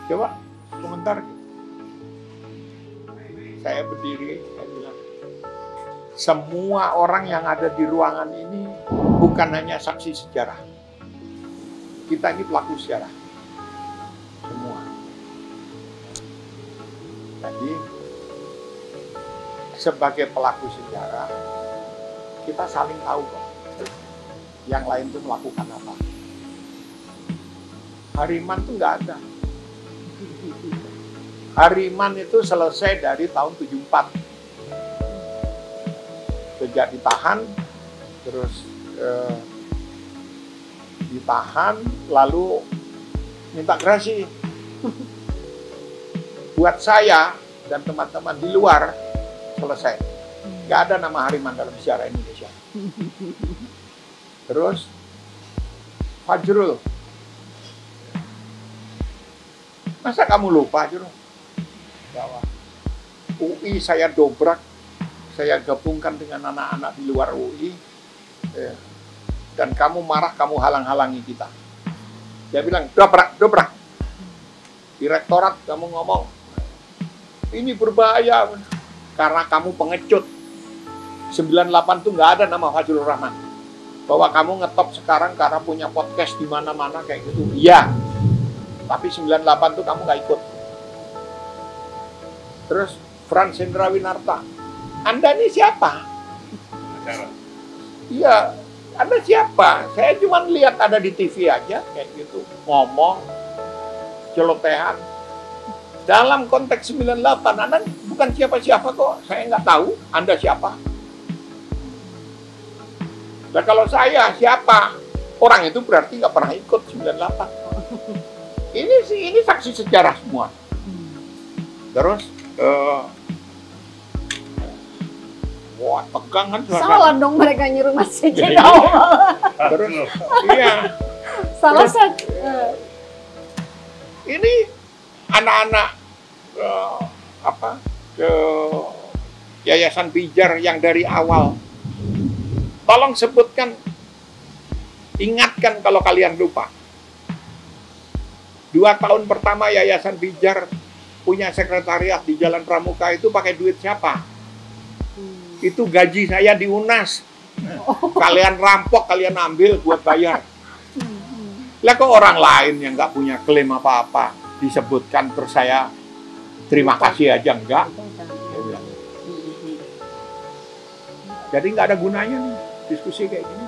Coba komentar. Saya berdiri, saya bilang, semua orang yang ada di ruangan ini bukan hanya saksi sejarah. Kita ini pelaku sejarah. Semua. Jadi, sebagai pelaku sejarah, kita saling tahu kok. Yang lain tuh melakukan apa. Hariman tuh nggak ada. Hariman itu selesai dari tahun 74. Sejak ditahan, terus ditahan, lalu minta gerasi. Buat saya dan teman-teman di luar, selesai. Nggak ada nama Hariman dalam sejarah Indonesia. Terus, Fajrul. Masa kamu lupa, Fajrul? Bahwa UI saya dobrak, saya gabungkan dengan anak-anak di luar UI, dan kamu marah, kamu halang-halangi kita. Dia bilang, dobrak. Direktorat kamu ngomong, ini berbahaya, karena kamu pengecut. 98 tuh nggak ada nama Fajrul Rahman. Bahwa kamu ngetop sekarang karena punya podcast di mana-mana kayak gitu. Iya, tapi 98 tuh kamu nggak ikut. Terus Frans Hendrawinarta, Anda ini siapa? Iya, Anda siapa? Saya cuma lihat ada di TV aja kayak gitu, ngomong, celotehan. Dalam konteks 98, Anda bukan siapa-siapa kok. Saya nggak tahu Anda siapa. Dan kalau saya siapa? Orang itu berarti nggak pernah ikut 98. Ini saksi sejarah semua. Terus wah, tegang kan suasana. Salah dong mereka nyuruh Mas Cici. Terus iya. Salah set. Ini anak-anak ke Yayasan Pijar yang dari awal. Tolong sebutkan, ingatkan kalau kalian lupa. 2 tahun pertama Yayasan Pijar punya sekretariat di Jalan Pramuka itu pakai duit siapa? Itu gaji saya di UNAS. Kalian rampok, kalian ambil buat bayar. Lah kok orang lain yang nggak punya klaim apa-apa disebutkan terus saya terima kasih aja enggak? Jadi nggak ada gunanya nih diskusi kayak gini.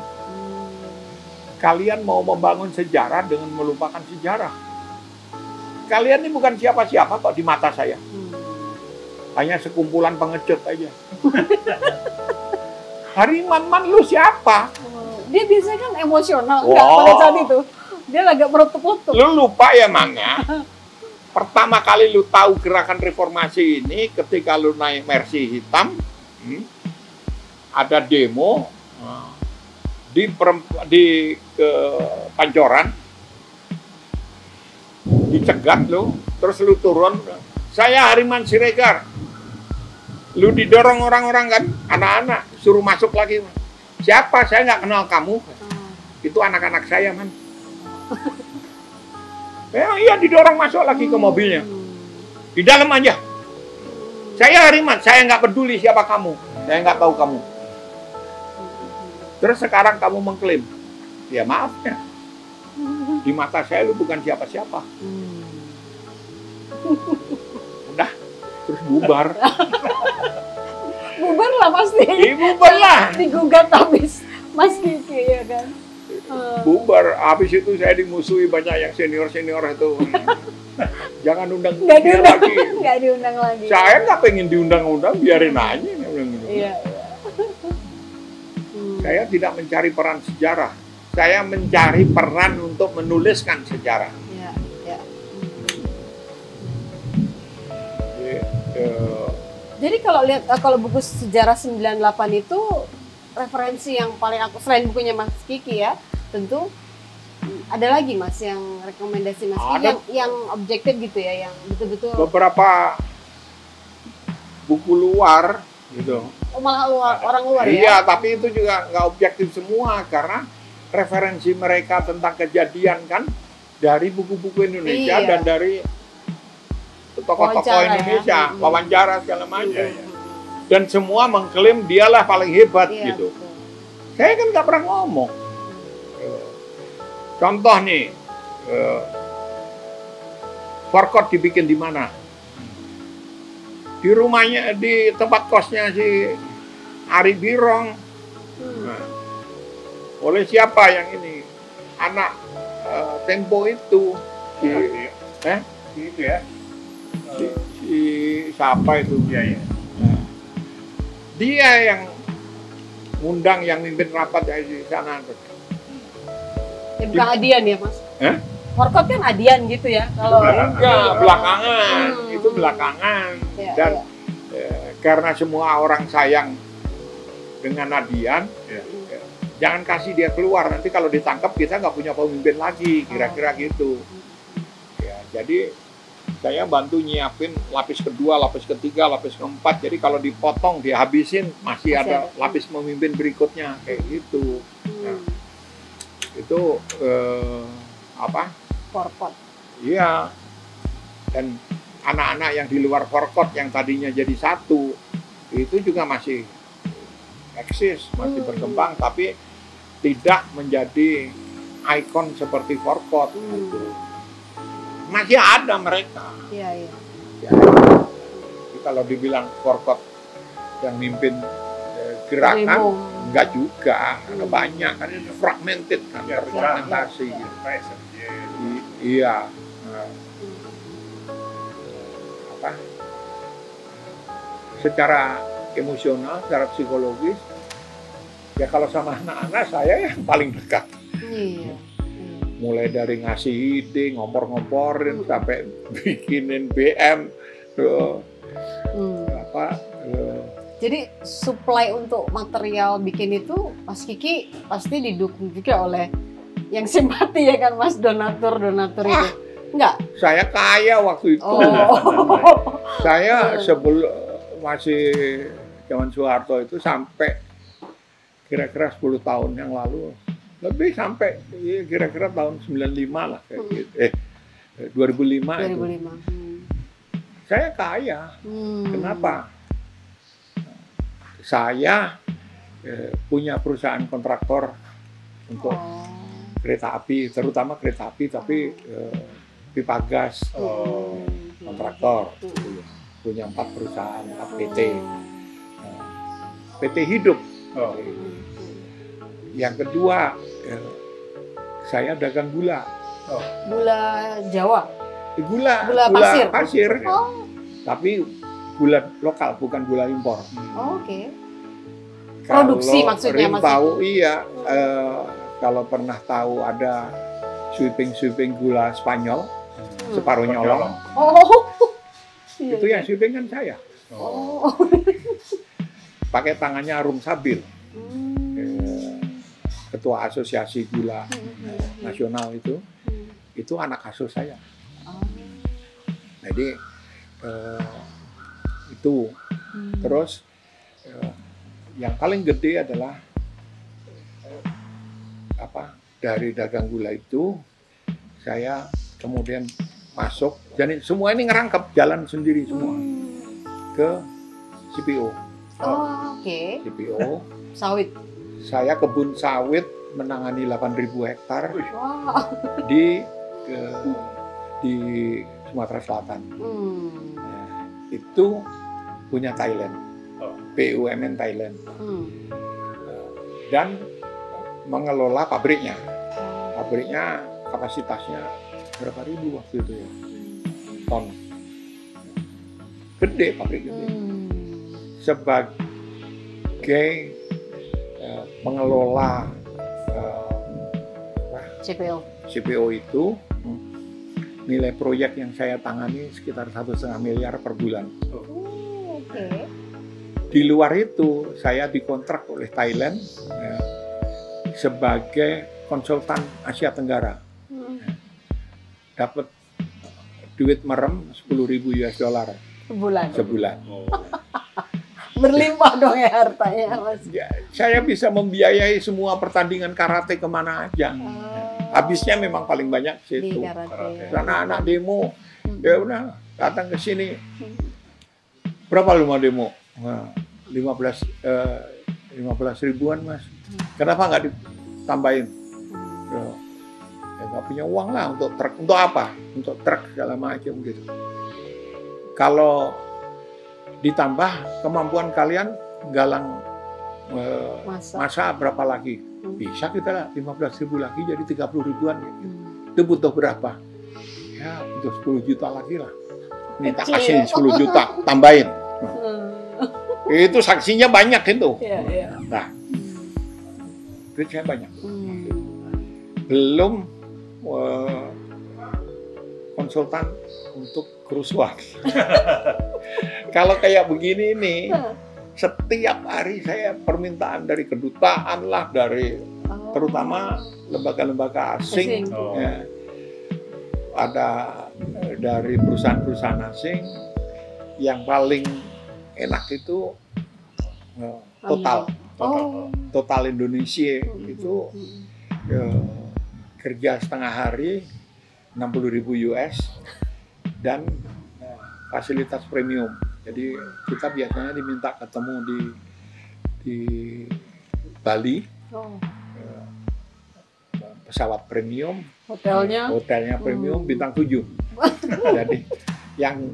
Kalian mau membangun sejarah dengan melupakan sejarah. Kalian ini bukan siapa-siapa kok di mata saya. Hanya sekumpulan pengecut aja. Hariman, lu siapa? Dia biasanya kan emosional nggak pada saat itu. Dia agak merutuk-rutuk. Lu lupa ya, Mang ya? Pertama kali lu tahu gerakan reformasi ini ketika lu naik Mercy hitam, ada demo di Pancoran, dicegat lu, terus lu turun, saya Hariman Siregar, lu didorong orang-orang kan, anak-anak, suruh masuk lagi, siapa, saya nggak kenal kamu, itu anak-anak saya man, ya iya didorong masuk lagi ke mobilnya, di dalam aja, saya Hariman, saya nggak peduli siapa kamu, saya nggak tahu kamu. Terus sekarang kamu mengklaim, ya maaf ya, di mata saya lu bukan siapa-siapa. Udah, terus bubar. Bubar lah pasti. Bubar lah. Digugat habis Mas Kiki ya kan. bubar. Habis itu saya dimusuhi banyak yang senior itu. Jangan undang Nggak dia diundang, lagi. nggak diundang lagi. Saya nggak pengen diundang-undang, biarin aja. Dia bilang gitu. Iya. Saya tidak mencari peran sejarah. Saya mencari peran untuk menuliskan sejarah. Iya, iya. Jadi kalau lihat kalau buku sejarah 98 itu referensi yang paling aku selain bukunya Mas Kiki ya, tentu ada lagi Mas yang rekomendasi Mas Kiki yang objektif gitu ya, yang betul-betul beberapa buku luar gitu. Oh, malah orang luar ya? Iya, tapi itu juga nggak objektif semua karena referensi mereka tentang kejadian kan dari buku-buku Indonesia dan dari tokoh-tokoh Indonesia, wawancara segala macam. Dan semua mengklaim dialah paling hebat gitu. Betul. Saya kan nggak pernah ngomong. Contoh nih, Forkot dibikin di mana? Di rumahnya, di tempat kosnya si Ari Birong. Nah, oleh siapa yang ini? Anak Tempo itu. Itu ya. Si siapa itu? Iya. Nah, dia yang ngundang yang mimpin rapat di sana. Ya, bukan Adian ya Mas? Forkot kan Adian gitu ya? Kalau enggak, belakangan. Itu belakangan. Dan karena semua orang sayang dengan Adian, jangan kasih dia keluar. Nanti kalau ditangkap kita nggak punya pemimpin lagi, kira-kira gitu. Ya, jadi saya bantu nyiapin lapis kedua, lapis ketiga, lapis keempat. Jadi kalau dipotong, dihabisin, masih ada lapis pemimpin berikutnya, kayak gitu. Nah, itu Forkot. Iya. Dan anak-anak yang di luar Forkot yang tadinya jadi satu, itu juga masih eksis, masih berkembang, tapi tidak menjadi ikon seperti Forkot. Gitu. Masih ada mereka. Iya. Ya. Jadi kalau dibilang Forkot yang mimpin gerakan, enggak juga, ada banyak kan, itu fragmented kan, fragmentasi. Iya. Secara emosional, secara psikologis, ya kalau sama anak-anak saya yang paling dekat. Iya. Mulai dari ngasih ide, ngompor-ngomporin, sampai bikinin BM, Jadi supply untuk material bikin itu Mas Kiki pasti didukung juga oleh yang simpati ya kan Mas, donatur itu. Enggak? Saya kaya waktu itu. Saya sebelum masih zaman Soeharto itu sampai kira-kira 10 tahun yang lalu. Lebih sampai kira-kira tahun 95 lah kayak gitu. 2005 itu. Saya kaya. Kenapa? Saya punya perusahaan kontraktor untuk kereta api, terutama kereta api, tapi pipa gas, kontraktor. Punya 4 perusahaan, 4 PT. PT Hidup. Yang kedua, saya dagang gula. Gula Jawa? Gula pasir. Tapi gula lokal, bukan gula impor. Oke. Produksi maksudnya Mas? Tahu iya. Kalau pernah tahu ada sweeping gula Spanyol, separuh nyolong. Itu yang sweeping kan saya. Pakai tangannya Arum Sabil. Ketua Asosiasi Gula Nasional itu anak asuh saya. Jadi itu terus yang paling gede adalah dari dagang gula itu saya kemudian masuk, jadi semua ini ngerangkep jalan sendiri semua ke CPO. CPO sawit. Saya kebun sawit menangani 8.000 hektar di Sumatera Selatan. Nah, itu punya Thailand, BUMN Thailand, dan mengelola pabriknya. pabriknya kapasitasnya berapa ribu waktu itu ya, ton. Gede, pabrik gede. Sebagai pengelola CPO itu, nilai proyek yang saya tangani sekitar 1,5 miliar per bulan. Di luar itu, saya dikontrak oleh Thailand sebagai konsultan Asia Tenggara. Dapat duit merem 10.000 US dollar sebulan. Berlimpah dong ya hartanya, Mas. Ya, saya bisa membiayai semua pertandingan karate kemana aja. Habisnya memang paling banyak situ. Anak-anak demo, ya udah datang ke sini. Berapa rumah demo? Nah, 15 ribuan, Mas. Kenapa nggak ditambahin? Ya nggak punya uang lah untuk truk. Untuk apa? Untuk truk segala macam gitu. Kalau ditambah kemampuan kalian galang masa berapa lagi? Bisa kita lah 15.000 lagi jadi 30 ribuan. Gitu. Itu butuh berapa? Ya butuh 10 juta lagi lah. Minta kasih 10 juta, tambahin. Itu saksinya banyak itu. Nah, duit saya banyak. Belum konsultan untuk kerusuhan. Kalau kayak begini nih, setiap hari saya permintaan dari kedutaan lah, dari terutama lembaga-lembaga asing, ya, ada dari perusahaan-perusahaan asing yang paling enak itu Total Indonesia itu kerja setengah hari 60.000 US dan fasilitas premium. Jadi kita biasanya diminta ketemu di Bali, pesawat premium, hotelnya premium bintang 7. Jadi yang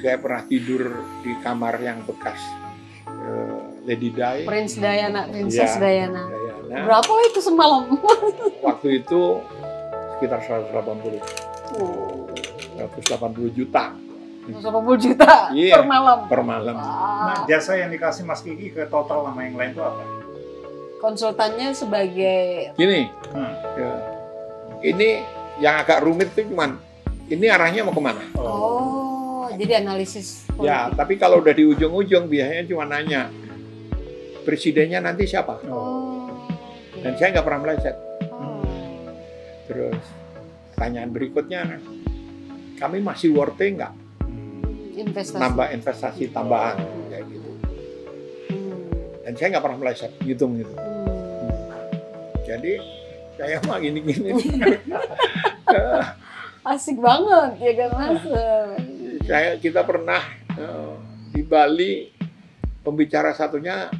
saya pernah tidur di kamar yang bekas Lady Di, Princess Diana. Berapa itu semalam? Waktu itu sekitar 180 juta. 180 juta per malam. Per malam. Nah, jasa yang dikasih Mas Kiki ke Total sama yang lain itu apa? Konsultannya sebagai gini. Ya. Ini yang agak rumit itu cuman ini arahnya mau kemana? Jadi analisis politik. Ya, tapi kalau udah di ujung-ujung biasanya cuma nanya presidennya nanti siapa? Dan saya nggak pernah meleset. Terus pertanyaan berikutnya, kami masih worth it nggak? Nambah investasi tambahan kayak gitu. Dan saya nggak pernah meleset, ngitung gitu. Jadi saya mah gini-gini. Asik banget ya kan Mas. Kita pernah di Bali, pembicara satunya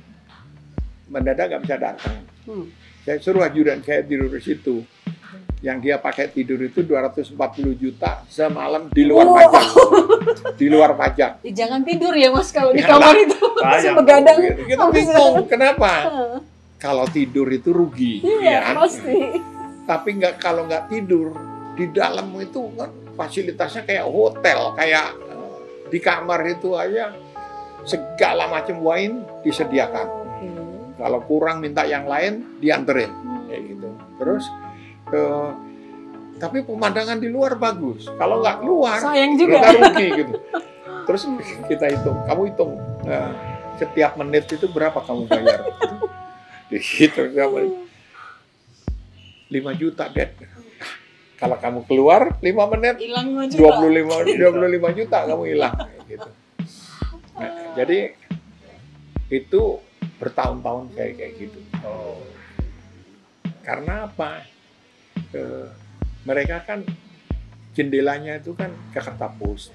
mendadak nggak bisa datang. Saya suruh ajudan saya tidur di situ. Yang dia pakai tidur itu 240 juta semalam di luar pajak. Di luar pajak. Jangan tidur ya Mas kalau di kamar itu. Masih begadang. Kita bingung, kenapa? Kalau tidur itu rugi. Iya, pasti. Tapi kalau nggak tidur, di dalam itu kan fasilitasnya kayak hotel, kayak di kamar itu aja segala macam wine disediakan. Kalau kurang minta yang lain dianterin, kayak gitu. Terus tapi pemandangan di luar bagus. Kalau nggak keluar, sayang juga. Kita rugi gitu. Terus kita hitung, kamu hitung setiap menit itu berapa kamu bayar? Dihitung 5 juta, Dad. Kalau kamu keluar 5 menit, hilang 25 juta kamu hilang. Gitu. Nah, jadi itu bertahun-tahun kayak gitu. Karena apa? Mereka kan jendelanya itu kan Jakarta Post.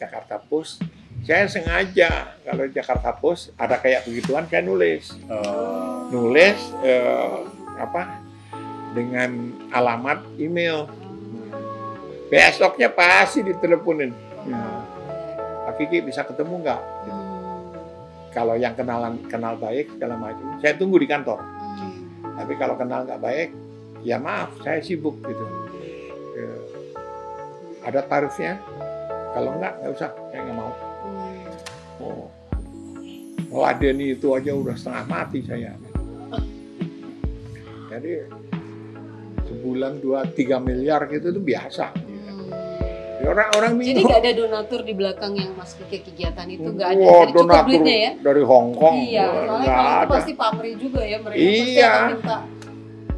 Jakarta Post. Saya sengaja kalau Jakarta Post ada kayak begituan, saya nulis. Nulis dengan alamat email. Besoknya pasti diteleponin. Pak Kiki bisa ketemu nggak? Kalau yang kenal baik segala macam, saya tunggu di kantor. Tapi kalau kenal nggak baik, ya maaf saya sibuk gitu. Ya, ada tarifnya, kalau nggak usah, saya nggak mau. Oh, meladeni itu aja udah setengah mati saya. Jadi sebulan 2-3 miliar gitu itu biasa. Orang-orang Jadi nggak ada donatur di belakang yang Mas Kiki kegiatan itu, nggak ada. Wah, Jadi cukup donatur duitnya ya. dari Hong Kong. Iya, soalnya nggak kalau itu ada. pasti pamrih juga ya, mereka pasti Iya. akan minta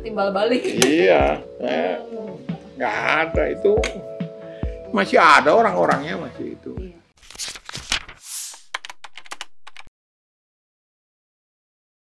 timbal balik. Iya, nggak ada itu. Masih ada orang-orangnya masih itu.